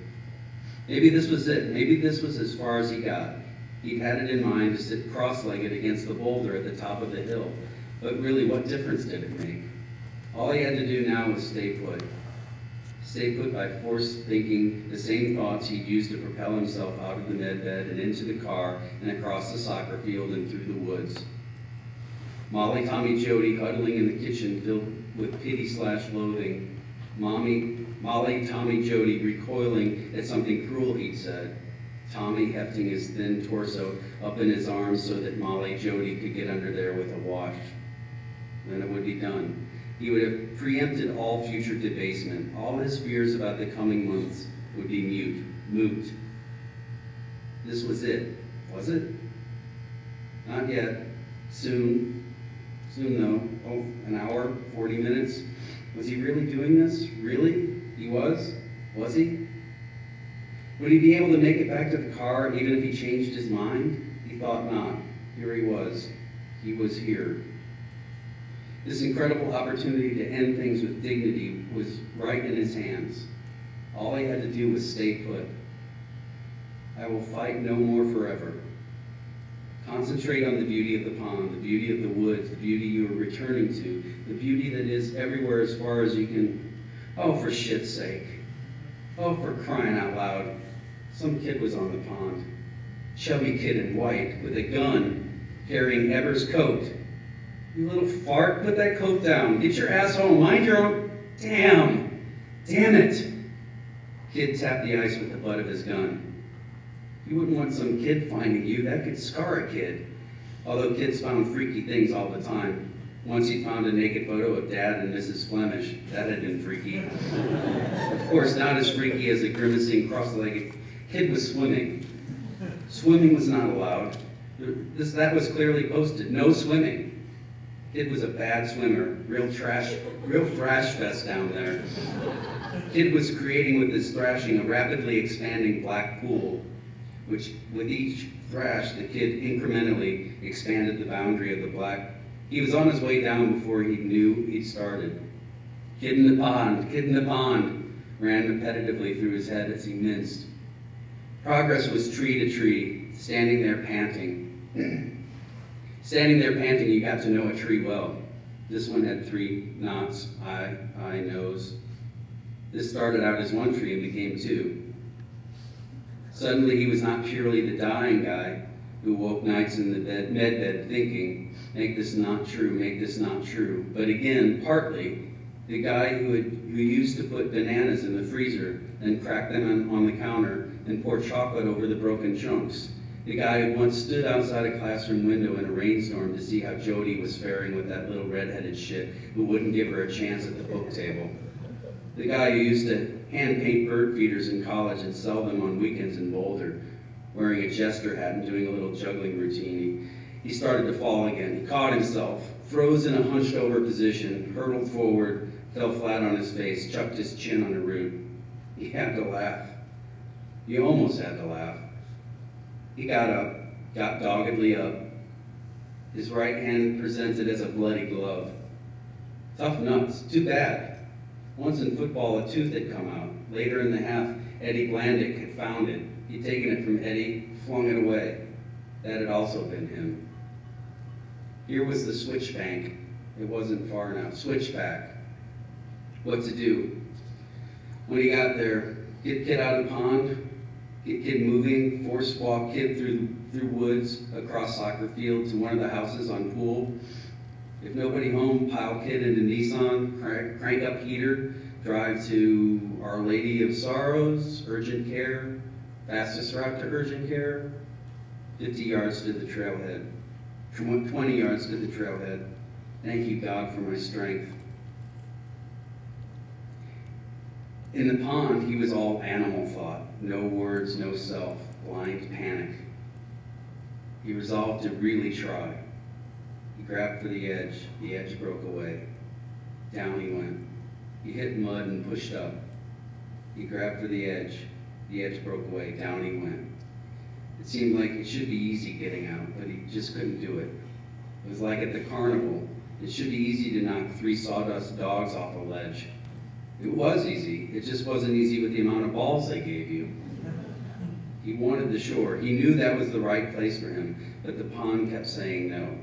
Maybe this was it. Maybe this was as far as he got. He'd had it in mind to sit cross-legged against the boulder at the top of the hill. But really, what difference did it make? All he had to do now was stay put. Stay put by forced thinking the same thoughts he'd used to propel himself out of the med bed and into the car and across the soccer field and through the woods. Molly, Tommy, Jody huddling in the kitchen filled with pity/loathing. Molly, Tommy, Jody recoiling at something cruel he'd said. Tommy hefting his thin torso up in his arms so that Molly, Jody could get under there with a wash. Then it would be done. He would have preempted all future debasement. All his fears about the coming months would be moot. This was it, was it? Not yet. Soon though. Oh, an hour, 40 minutes. Was he really doing this? Really? He was? Was he? Would he be able to make it back to the car even if he changed his mind? He thought not. Here he was. He was here. This incredible opportunity to end things with dignity was right in his hands. All he had to do was stay put. I will fight no more forever. Concentrate on the beauty of the pond, the beauty of the woods, the beauty you are returning to, the beauty that is everywhere as far as you can. Oh, for shit's sake. Oh, for crying out loud. Some kid was on the pond. Chubby kid in white, with a gun, carrying Ever's coat. You little fart, put that coat down. Get your ass home, mind your own. Damn it. Kid tapped the ice with the butt of his gun. You wouldn't want some kid finding you. That could scar a kid. Although kids found freaky things all the time. Once he found a naked photo of Dad and Mrs. Flemish. That had been freaky. Of course, not as freaky as a grimacing, cross-legged kid was swimming. Swimming was not allowed. That was clearly posted. No swimming. Kid was a bad swimmer. Real thrash fest down there. Kid was creating with his thrashing a rapidly expanding black pool, which with each thrash, the kid incrementally expanded the boundary of the black. He was on his way down before he knew he'd started. Kid in the pond, ran repetitively through his head as he minced. Progress was tree to tree, standing there panting. Standing there panting, you got to know a tree well. This one had 3 knots, eye, nose. This started out as one tree and became 2. Suddenly he was not purely the dying guy, who woke nights in the med bed thinking, make this not true, make this not true. But again, partly, the guy who used to put bananas in the freezer and crack them on the counter and pour chocolate over the broken chunks. The guy who once stood outside a classroom window in a rainstorm to see how Jody was faring with that little redheaded shit who wouldn't give her a chance at the book table. The guy who used to hand paint bird feeders in college and sell them on weekends in Boulder, wearing a jester hat and doing a little juggling routine. He started to fall again. He caught himself, froze in a hunched over position, hurtled forward, fell flat on his face, chucked his chin on a root. He had to laugh. He almost had to laugh. He got up, got doggedly up, his right hand presented as a bloody glove. Tough nuts, too bad. Once in football, a tooth had come out. Later in the half, Eddie Blandick had found it. He'd taken it from Eddie, flung it away. That had also been him. Here was the switch bank. It wasn't far enough. Switchback. What to do? When he got there, get kid out of the pond, get kid moving, force walk kid through woods, across soccer field to one of the houses on Pool. If nobody home, pile kid into Nissan, crank up heater, drive to Our Lady of Sorrows, urgent care, fastest route to urgent care, 50 yards to the trailhead, 20 yards to the trailhead. Thank you, God, for my strength. In the pond, he was all animal thought, no words, no self, blind panic. He resolved to really try. He grabbed for the edge broke away. Down he went. He hit mud and pushed up. He grabbed for the edge broke away, down he went. It seemed like it should be easy getting out, but he just couldn't do it. It was like at the carnival. It should be easy to knock 3 sawdust dogs off a ledge. It was easy, it just wasn't easy with the amount of balls they gave you. He wanted the shore. He knew that was the right place for him, but the pond kept saying no.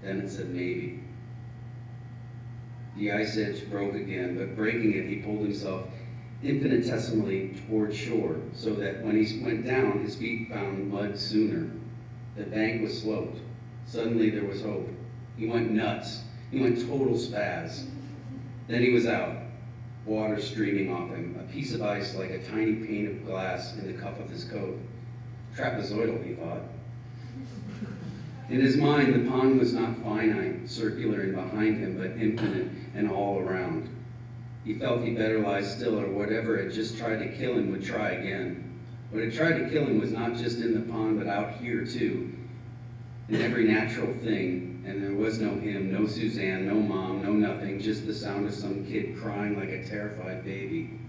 Then it said maybe. The ice edge broke again, but breaking it, he pulled himself infinitesimally toward shore, so that when he went down, his feet found mud sooner. The bank was sloped. Suddenly there was hope. He went nuts. He went total spaz. Then he was out, water streaming off him, a piece of ice like a tiny pane of glass in the cuff of his coat. Trapezoidal, he thought. In his mind, the pond was not finite, circular and behind him, but infinite and all around. He felt he better lie still, or whatever had just tried to kill him would try again. What had tried to kill him was not just in the pond, but out here too, in every natural thing. And there was no him, no Suzanne, no mom, no nothing, just the sound of some kid crying like a terrified baby.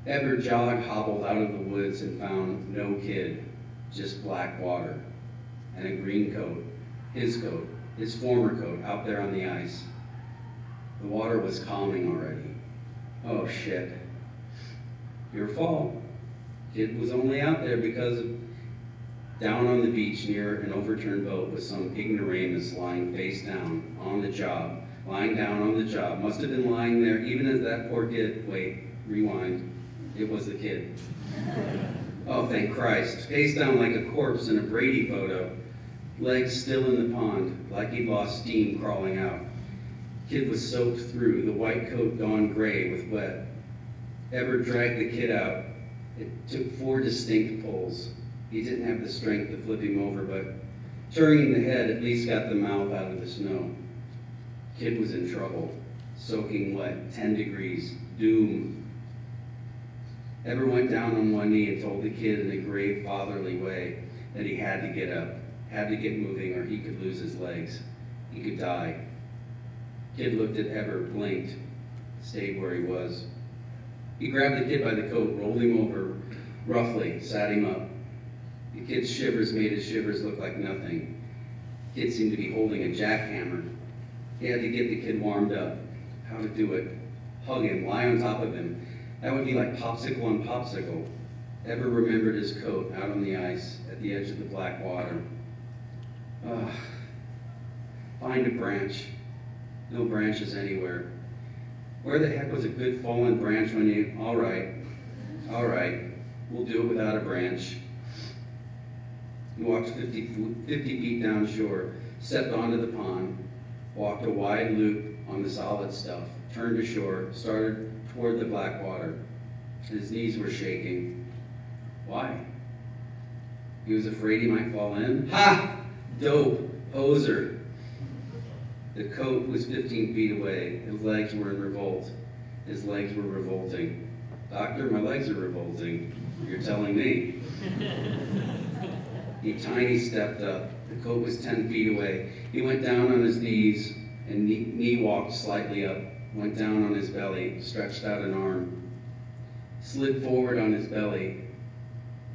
Eber hobbled out of the woods and found no kid, just black water and a green coat, his former coat, out there on the ice. The water was calming already. Oh shit. Your fault. Kid was only out there because of down on the beach near an overturned boat was some ignoramus lying face down on the job, lying down on the job. Must have been lying there even as that poor kid, wait, rewind, it was the kid. Oh, thank Christ. Face down like a corpse in a Brady photo, legs still in the pond, like he'd lost steam crawling out. Kid was soaked through, the white coat gone gray with wet. Ever dragged the kid out. It took 4 distinct pulls. He didn't have the strength to flip him over, but turning the head at least got the mouth out of the snow. Kid was in trouble, soaking wet, 10 degrees, doom. Ever went down on one knee and told the kid in a grave fatherly way that he had to get up, had to get moving, or he could lose his legs. He could die. Kid looked at Ever, blinked, stayed where he was. He grabbed the kid by the coat, rolled him over roughly, sat him up. The kid's shivers made his shivers look like nothing. The kid seemed to be holding a jackhammer. He had to get the kid warmed up. How to do it? Hug him, lie on top of him. That would be like popsicle on popsicle. Ever remembered his coat out on the ice at the edge of the black water. Find a branch. No branches anywhere. Where the heck was a good fallen branch when you, all right. We'll do it without a branch. He walked 50 feet down shore, stepped onto the pond, walked a wide loop on the solid stuff, turned ashore, started toward the black water. His knees were shaking. Why? He was afraid he might fall in? Ha! Dope! Poser! The coat was 15 feet away. His legs were in revolt. His legs were revolting. Doctor, my legs are revolting. You're telling me. He tiny stepped up. The coat was 10 feet away. He went down on his knees and knee walked slightly up, went down on his belly, stretched out an arm, slid forward on his belly,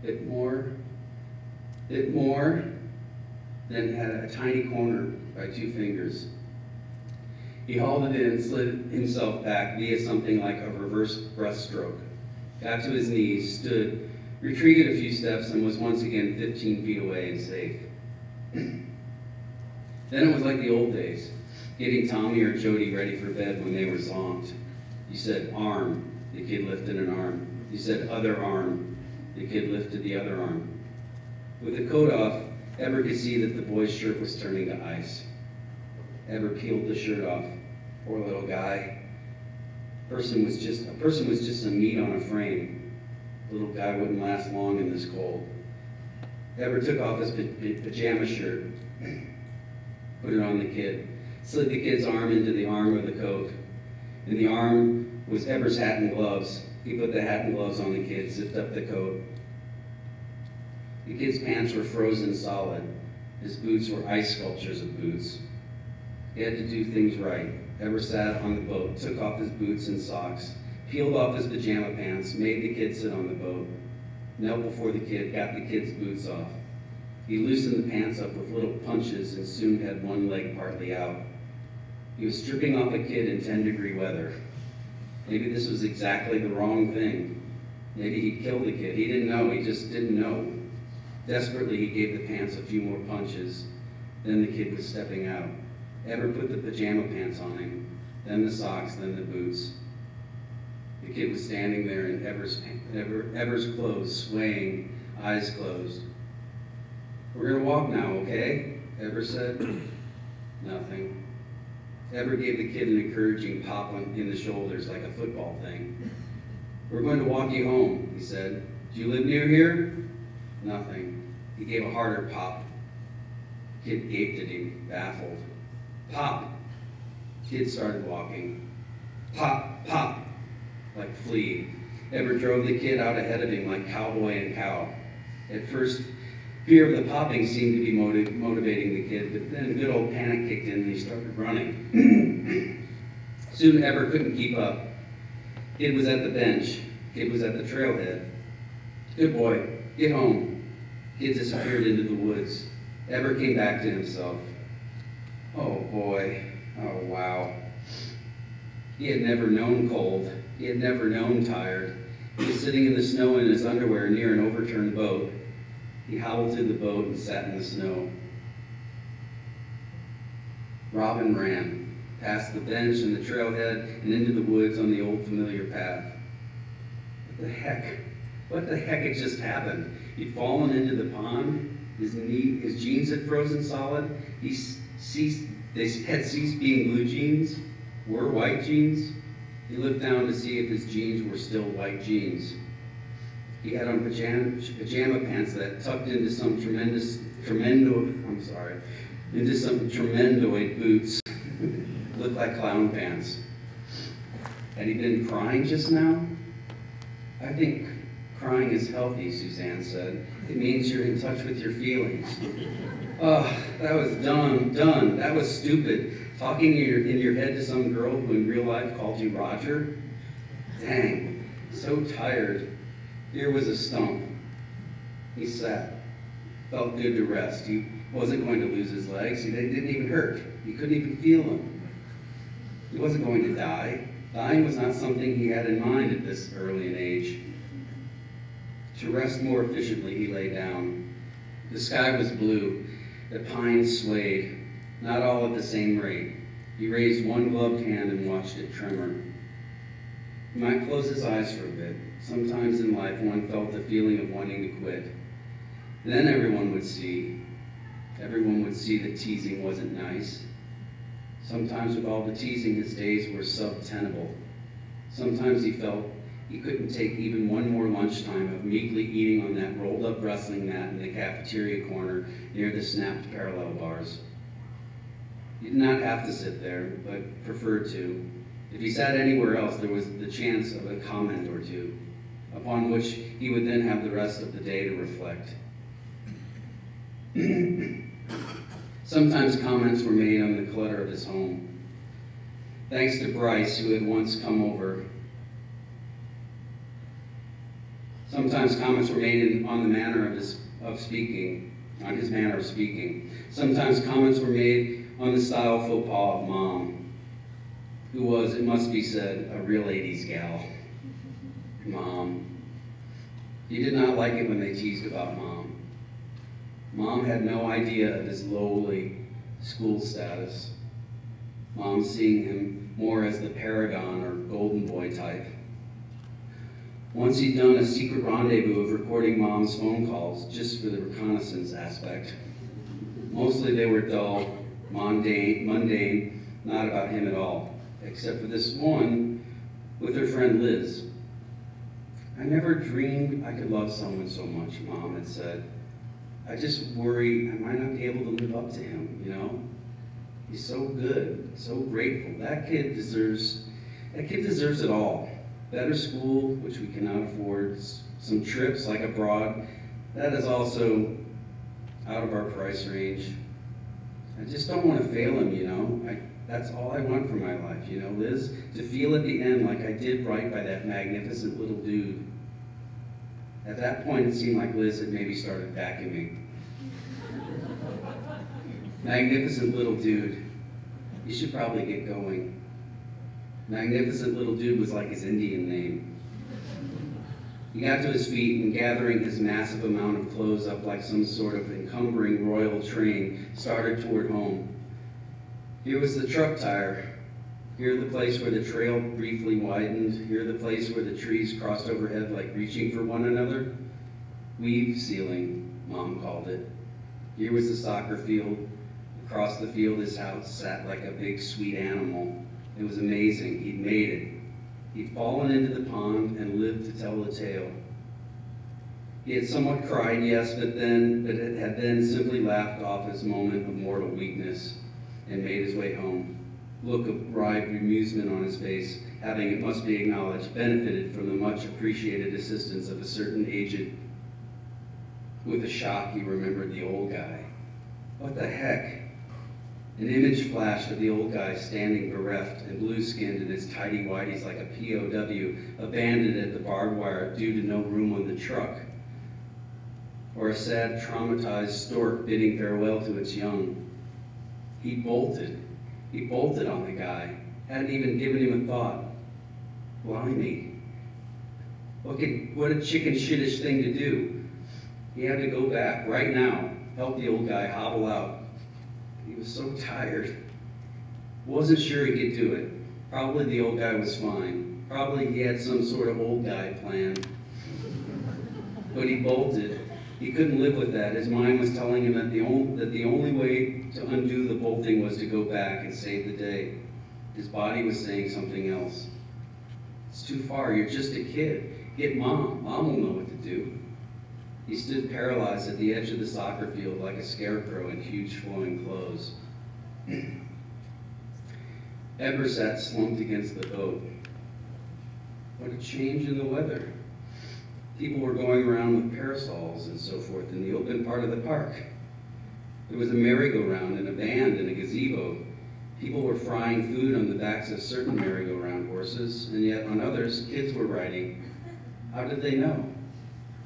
bit more, then had a tiny corner by 2 fingers. He hauled it in, slid himself back via something like a reverse breaststroke, got to his knees, stood, retreated a few steps, and was once again 15 feet away and safe. Then it was like the old days, getting Tommy or Jody ready for bed when they were zonked. You said arm, the kid lifted an arm. You said other arm, the kid lifted the other arm. With the coat off, Ever could see that the boy's shirt was turning to ice. Ever peeled the shirt off. Poor little guy. A person was just some meat on a frame. The little guy wouldn't last long in this cold. Ever took off his pajama shirt, put it on the kid, slid the kid's arm into the arm of the coat. In the arm was Ever's hat and gloves. He put the hat and gloves on the kid, zipped up the coat. The kid's pants were frozen solid. His boots were ice sculptures of boots. He had to do things right. Ever sat on the boat, took off his boots and socks, peeled off his pajama pants, made the kid sit on the boat, knelt before the kid, got the kid's boots off. He loosened the pants up with little punches and soon had one leg partly out. He was stripping off a kid in 10-degree weather. Maybe this was exactly the wrong thing. Maybe he'd killed the kid. He didn't know. He just didn't know. Desperately, he gave the pants a few more punches. Then the kid was stepping out. Ever put the pajama pants on him, then the socks, then the boots. The kid was standing there in Ever's clothes, swaying, eyes closed. "We're gonna walk now, okay?" Ever said. Nothing. Ever gave the kid an encouraging pop in the shoulders like a football thing. "We're going to walk you home," he said. "Do you live near here?" Nothing. He gave a harder pop. The kid gaped at him, baffled. Pop! Kid started walking. Pop, pop, like Flea. Ever drove the kid out ahead of him like cowboy and cow. At first, fear of the popping seemed to be motivating the kid, but then a good old panic kicked in and he started running. Soon Ever couldn't keep up. Kid was at the bench. Kid was at the trailhead. "Good boy, get home." Kid disappeared into the woods. Ever came back to himself. Oh boy, oh wow. He had never known cold. He had never known tired. He was sitting in the snow in his underwear near an overturned boat. He hobbled to the boat and sat in the snow. Robin ran, past the bench and the trailhead and into the woods on the old familiar path. What the heck? What the heck had just happened? He'd fallen into the pond. His jeans had frozen solid. They had ceased being blue jeans, were white jeans. He looked down to see if his jeans were still white jeans. He had on pajama pants that tucked into some tremendoid boots. Looked like clown pants. Had he been crying just now? I think crying is healthy, Suzanne said. It means you're in touch with your feelings. Oh, that was done. That was stupid. Talking in your head to some girl who in real life called you Roger? Dang, so tired. Here was a stump. He sat. Felt good to rest. He wasn't going to lose his legs. They didn't even hurt. He couldn't even feel them. He wasn't going to die. Dying was not something he had in mind at this early an age. To rest more efficiently, he lay down. The sky was blue. The pines swayed, not all at the same rate. He raised one gloved hand and watched it tremor. He might close his eyes for a bit. Sometimes in life, one felt the feeling of wanting to quit. Then everyone would see that teasing wasn't nice. Sometimes with all the teasing, his days were sub-tenable. Sometimes he felt he couldn't take even one more lunchtime of meekly eating on that rolled-up wrestling mat in the cafeteria corner near the snapped parallel bars. He did not have to sit there, but preferred to. If he sat anywhere else, there was the chance of a comment or two, upon which he would then have the rest of the day to reflect. Sometimes comments were made on the clutter of his home. Thanks to Bryce, who had once come over. Sometimes comments were made on the manner of his manner of speaking. Sometimes comments were made on the style faux pas of Mom, who was, it must be said, a real 80s gal. Mom. He did not like it when they teased about Mom. Mom had no idea of his lowly school status. Mom seeing him more as the paragon or golden boy type. Once he'd done a secret rendezvous of recording Mom's phone calls just for the reconnaissance aspect. Mostly they were dull, mundane, not about him at all, except for this one with her friend Liz. I never dreamed I could love someone so much, Mom had said. I just worry I might not be able to live up to him, you know? He's so good, so grateful. That kid deserves it all. Better school, which we cannot afford, some trips like abroad. That is also out of our price range. I just don't want to fail him, you know? That's all I want for my life, you know, Liz? To feel at the end like I did right by that magnificent little dude. At that point, it seemed like Liz had maybe started vacuuming. Magnificent little dude. You should probably get going. Magnificent little dude was like his Indian name. He got to his feet and, gathering his massive amount of clothes up like some sort of encumbering royal train, started toward home. Here was the truck tire. Here the place where the trail briefly widened. Here the place where the trees crossed overhead like reaching for one another. Weave ceiling, Mom called it. Here was the soccer field. Across the field his house sat like a big sweet animal. It was amazing. He'd made it. He'd fallen into the pond and lived to tell the tale. He had somewhat cried, yes, but had then simply laughed off his moment of mortal weakness and made his way home. Look of wry amusement on his face, having, it must be acknowledged, benefited from the much appreciated assistance of a certain aged. With a shock, he remembered the old guy. What the heck? An image flashed of the old guy standing bereft and blue-skinned in his tighty-whities like a POW, abandoned at the barbed wire due to no room on the truck. Or a sad, traumatized stork bidding farewell to its young. He bolted. He bolted on the guy. Hadn't even given him a thought. Blimey. What a chicken shittish thing to do. He had to go back right now, help the old guy hobble out. He was so tired. Wasn't sure he could do it. Probably the old guy was fine. Probably he had some sort of old guy plan. But he bolted. He couldn't live with that. His mind was telling him that the only way to undo the bolting was to go back and save the day. His body was saying something else. It's too far. You're just a kid. Get Mom. Mom will know what to do. He stood paralyzed at the edge of the soccer field like a scarecrow in huge flowing clothes. Eber sat slumped against the boat. What a change in the weather. People were going around with parasols and so forth in the open part of the park. There was a merry-go-round and a band and a gazebo. People were frying food on the backs of certain merry-go-round horses, and yet on others, kids were riding. How did they know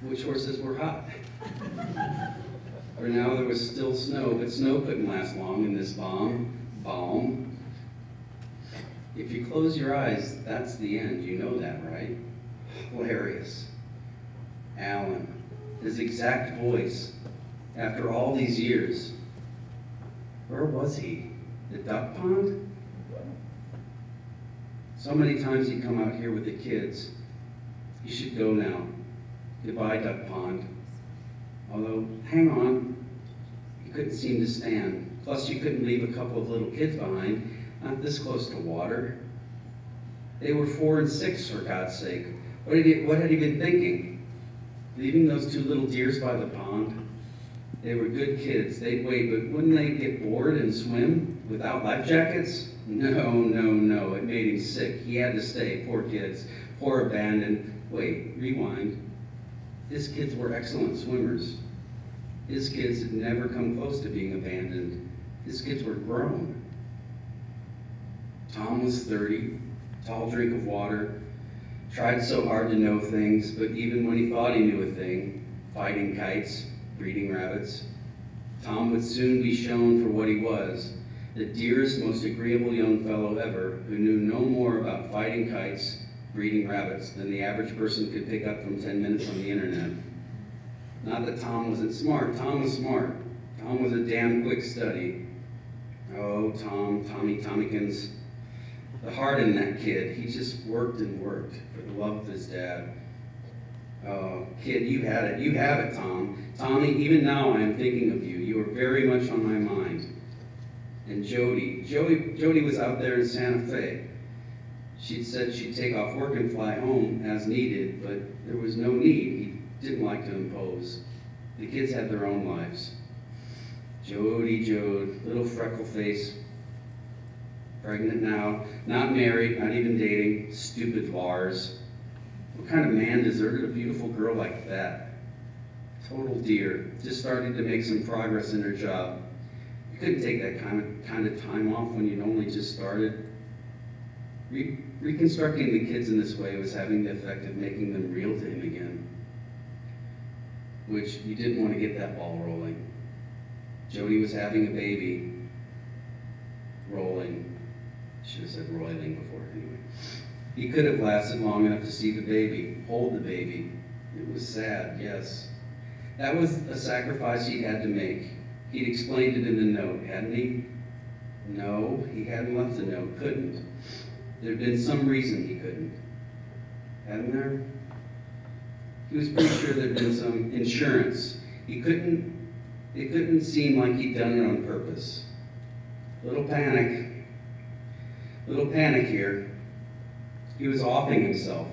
which horses were hot? For now there was still snow, but snow couldn't last long in this balm. If you close your eyes, that's the end. You know that, right? Hilarious. Alan, his exact voice, after all these years. Where was he? The duck pond? So many times he'd come out here with the kids. You should go now. Goodbye, Duck Pond. Although, hang on, he couldn't seem to stand. Plus, you couldn't leave a couple of little kids behind, not this close to water. They were 4 and 6, for God's sake. What had he been thinking? Leaving those 2 little deers by the pond? They were good kids. They'd wait, but wouldn't they get bored and swim without life jackets? No. It made him sick. He had to stay. Poor kids. Poor abandoned. Wait, rewind. His kids were excellent swimmers. His kids had never come close to being abandoned. His kids were grown. Tom was 30, tall drink of water, tried so hard to know things, but even when he thought he knew a thing, fighting kites, breeding rabbits, Tom would soon be shown for what he was, the dearest, most agreeable young fellow ever, who knew no more about fighting kites, breeding rabbits, than the average person could pick up from 10 minutes on the internet. Not that Tom wasn't smart. Tom was smart. Tom was a damn quick study. Oh, Tommykins. The heart in that kid. He just worked and worked for the love of his dad. Oh, kid, you had it. You have it, Tom. Tommy, even now I am thinking of you. You are very much on my mind. And Jody was out there in Santa Fe. She'd said she'd take off work and fly home as needed, but there was no need. He didn't like to impose. The kids had their own lives. Jode, little freckle face, pregnant now, not married, not even dating, stupid Lars. What kind of man deserted a beautiful girl like that? Total dear, just starting to make some progress in her job. You couldn't take that kind of time off when you'd only just started. Reconstructing the kids in this way was having the effect of making them real to him again, which you didn't want to get that ball rolling. Jody was having a baby, rolling. Should have said roiling before, anyway. He could have lasted long enough to see the baby, hold the baby. It was sad, yes. That was a sacrifice he had to make. He'd explained it in the note, hadn't he? No, he hadn't left the note, couldn't. There'd been some reason he couldn't. Hadn't there? He was pretty sure there'd been some insurance. It couldn't seem like he'd done it on purpose. Little panic here. He was offing himself.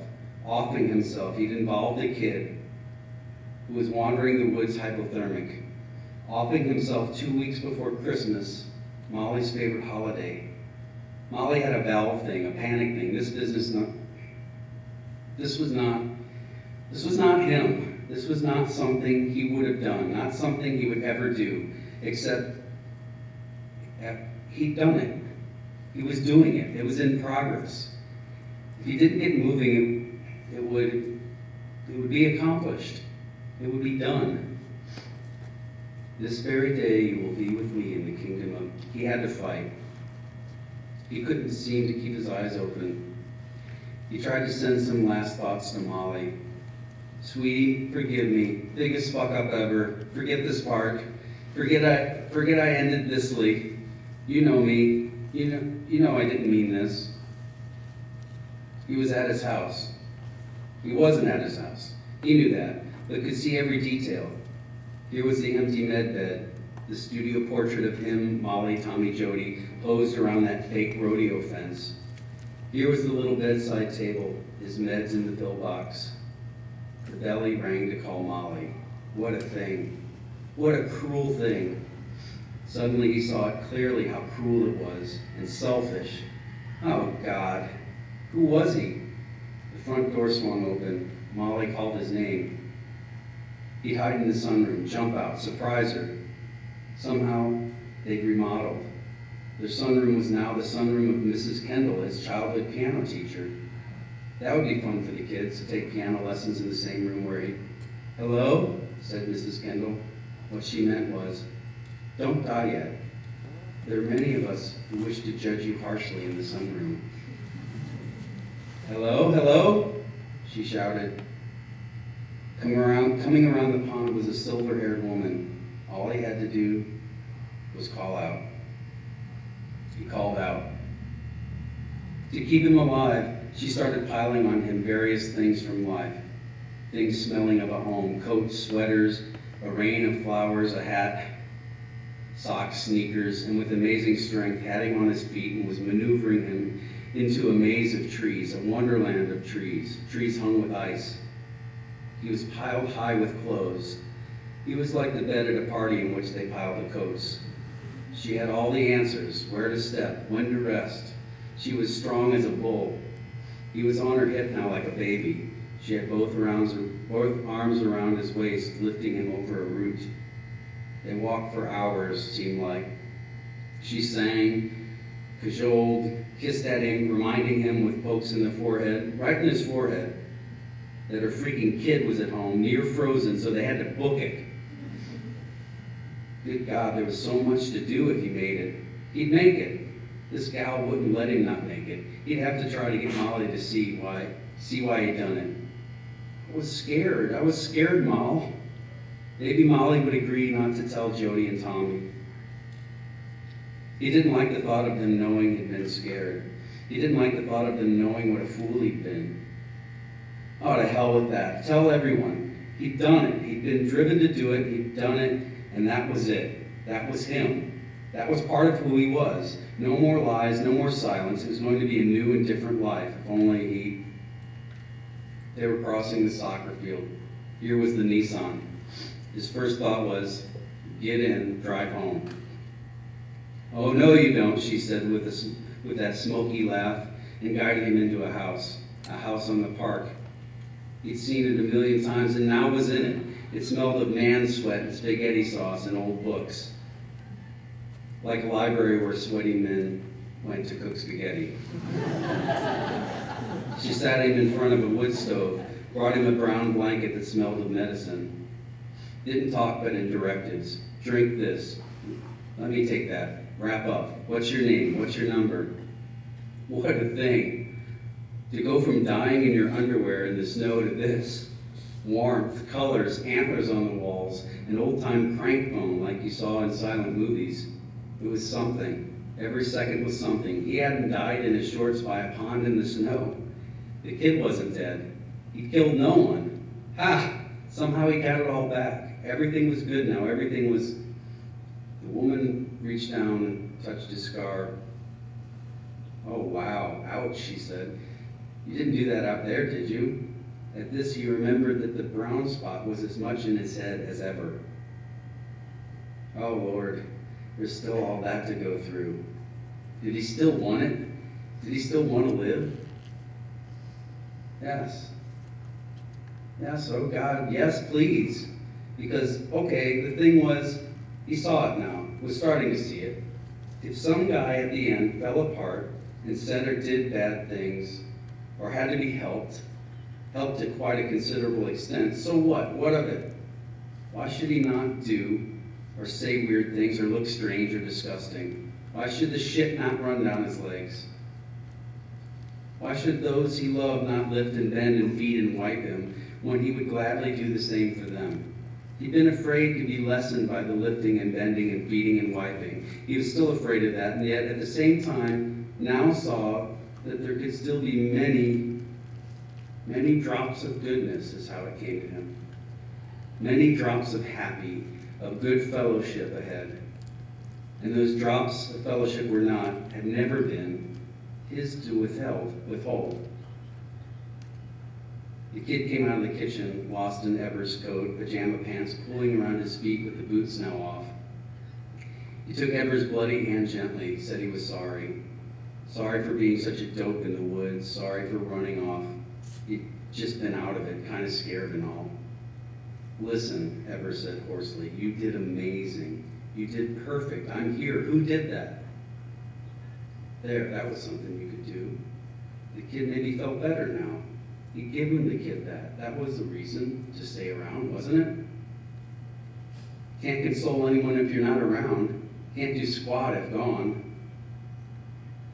He'd involved a kid who was wandering the woods hypothermic, offing himself 2 weeks before Christmas, Molly's favorite holiday. Molly had a valve thing, a panic thing. This was not him. This was not something he would have done, not something he would ever do, except he'd done it. He was doing it. It was in progress. If he didn't get moving, it would be accomplished. It would be done. This very day you will be with me in the kingdom of... He had to fight. He couldn't seem to keep his eyes open. He tried to send some last thoughts to Molly. Sweetie, forgive me. Biggest fuck up ever. Forget this part. Forget I ended thisly. You know me. You know I didn't mean this. He was at his house. He wasn't at his house. He knew that, but could see every detail. Here was the empty med bed, the studio portrait of him, Molly, Tommy, Jody, posed around that fake rodeo fence. Here was the little bedside table, his meds in the pillbox. The belly rang to call Molly. What a thing. What a cruel thing. Suddenly he saw it clearly how cruel it was, and selfish. Oh, God. Who was he? The front door swung open. Molly called his name. He'd hide in the sunroom, jump out, surprise her. Somehow, they'd remodeled. Their sunroom was now the sunroom of Mrs. Kendall, his childhood piano teacher. That would be fun for the kids, to take piano lessons in the same room where he... Hello? Said Mrs. Kendall. What she meant was, don't die yet. There are many of us who wish to judge you harshly in the sunroom. Hello? Hello? She shouted. Coming around the pond was a silver-haired woman. All he had to do was call out. He called out. To keep him alive, she started piling on him various things from life. Things smelling of a home, coats, sweaters, a rain of flowers, a hat, socks, sneakers, and with amazing strength had him on his feet and was maneuvering him into a maze of trees, a wonderland of trees, trees hung with ice. He was piled high with clothes. He was like the bed at a party in which they piled the coats. She had all the answers, where to step, when to rest. She was strong as a bull. He was on her hip now like a baby. She had both arms around his waist, lifting him over a root. They walked for hours, seemed like. She sang, cajoled, kissed at him, reminding him with pokes in the forehead, right in his forehead, that her freaking kid was at home, near frozen, so they had to book it. Good God, there was so much to do if he made it. He'd make it. This gal wouldn't let him not make it. He'd have to try to get Molly to see why he'd done it. I was scared, Moll. Maybe Molly would agree not to tell Jody and Tommy. He didn't like the thought of them knowing he'd been scared. He didn't like the thought of them knowing what a fool he'd been. Oh, to hell with that. Tell everyone. He'd done it. He'd been driven to do it. He'd done it, and that was it. That was him. That was part of who he was. No more lies, no more silence. It was going to be a new and different life, if only he... They were crossing the soccer field. Here was the Nissan. His first thought was, get in, drive home. Oh, no you don't, she said with that smoky laugh, and guided him into a house on the park. He'd seen it a million times and now was in it. It smelled of man sweat and spaghetti sauce and old books. Like a library where sweaty men went to cook spaghetti. She sat him in front of a wood stove, brought him a brown blanket that smelled of medicine. Didn't talk but in directives. Drink this. Let me take that. Wrap up. What's your name? What's your number? What a thing. To go from dying in your underwear in the snow to this. Warmth, colors, antlers on the walls, an old-time crank phone like you saw in silent movies. It was something. Every second was something. He hadn't died in his shorts by a pond in the snow. The kid wasn't dead. He killed no one. Ha! Somehow he got it all back. Everything was good now. Everything was... The woman reached down and touched his scar. Oh, wow. Ouch, she said. You didn't do that out there, did you? At this, he remembered that the brown spot was as much in his head as ever. Oh, Lord. There's still all that to go through. Did he still want it? Did he still want to live? Yes. Yes, oh God, yes, please. Because, okay, the thing was, he saw it now, was starting to see it. If some guy at the end fell apart and said or did bad things, or had to be helped to quite a considerable extent, so what? What of it? Why should he not do or say weird things or look strange or disgusting? Why should the shit not run down his legs? Why should those he loved not lift and bend and feed and wipe him when he would gladly do the same for them? He'd been afraid to be lessened by the lifting and bending and feeding and wiping. He was still afraid of that, and yet at the same time now saw that there could still be many, many drops of goodness is how it came to him. Many drops of happy, of good fellowship ahead. And those drops of fellowship were not, had never been, his to withhold. The kid came out of the kitchen, lost in Ever's coat, pajama pants pulling around his feet with the boots now off. He took Ever's bloody hand gently, said he was sorry. Sorry for being such a dope in the woods, sorry for running off. He'd just been out of it, kind of scared and all. Listen, Ever said hoarsely, you did amazing. You did perfect. I'm here. Who did that? There, that was something you could do. The kid maybe felt better now. You gave him the kid that. That was the reason to stay around, wasn't it? Can't console anyone if you're not around. Can't do squat if gone.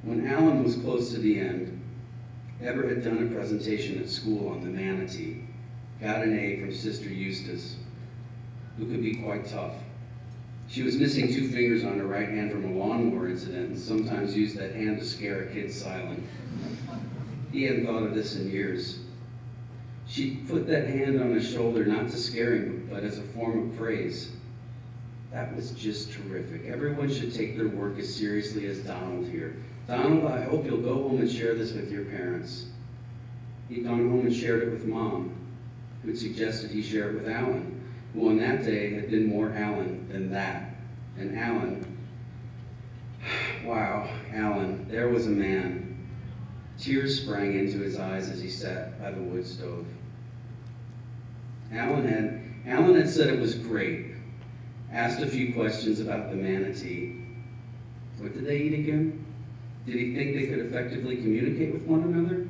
When Alan was close to the end, Ever had done a presentation at school on the manatee. Got an A from Sister Eustace, who could be quite tough. She was missing 2 fingers on her right hand from a lawnmower incident and sometimes used that hand to scare a kid silent. He hadn't thought of this in years. She put that hand on his shoulder not to scare him, but as a form of praise. That was just terrific. Everyone should take their work as seriously as Donald here. Donald, I hope you'll go home and share this with your parents. He'd gone home and shared it with Mom, who had suggested he share it with Alan, who on that day had been more Alan than that. And Alan, wow, Alan, there was a man. Tears sprang into his eyes as he sat by the wood stove. Alan had said it was great, asked a few questions about the manatee. What did they eat again? Did he think they could effectively communicate with one another?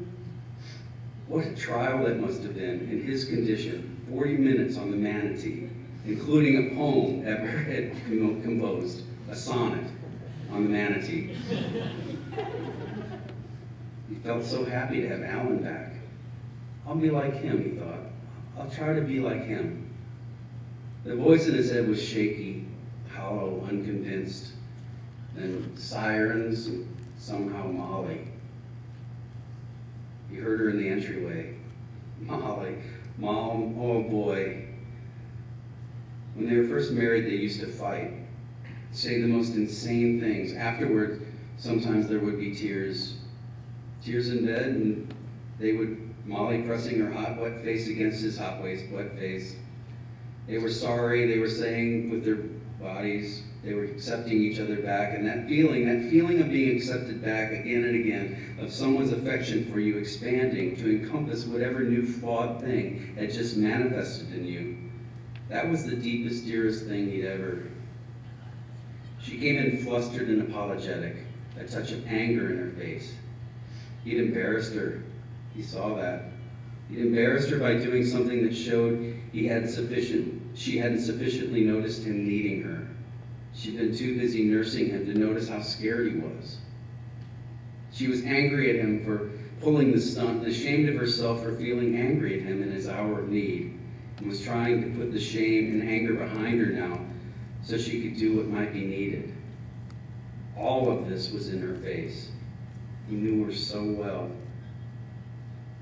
What a trial that must have been in his condition, 40 minutes on the manatee, including a poem Ever had composed, a sonnet on the manatee. He felt so happy to have Alan back. I'll be like him, he thought. I'll try to be like him. The voice in his head was shaky, hollow, unconvinced. Then sirens, and somehow Molly. He heard her in the entryway. Molly, Mom, oh boy. When they were first married, they used to fight, say the most insane things. Afterward, sometimes there would be tears. Tears in bed, and Molly pressing her hot, wet face against his hot, wet face. They were sorry, they were saying with their bodies, they were accepting each other back, and that feeling of being accepted back again and again, of someone's affection for you expanding to encompass whatever new flawed thing had just manifested in you, that was the deepest, dearest thing he'd ever. She came in flustered and apologetic, a touch of anger in her face. He'd embarrassed her. He saw that. He'd embarrassed her by doing something that showed she hadn't sufficiently noticed him needing her. She'd been too busy nursing him to notice how scared he was. She was angry at him for pulling the stunt, and ashamed of herself for feeling angry at him in his hour of need, and was trying to put the shame and anger behind her now so she could do what might be needed. All of this was in her face. He knew her so well.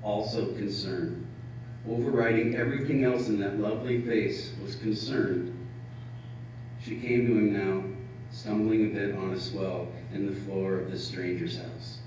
Also concern. Overriding everything else in that lovely face was concern. She came to him now, stumbling a bit on a swell in the floor of this stranger's house.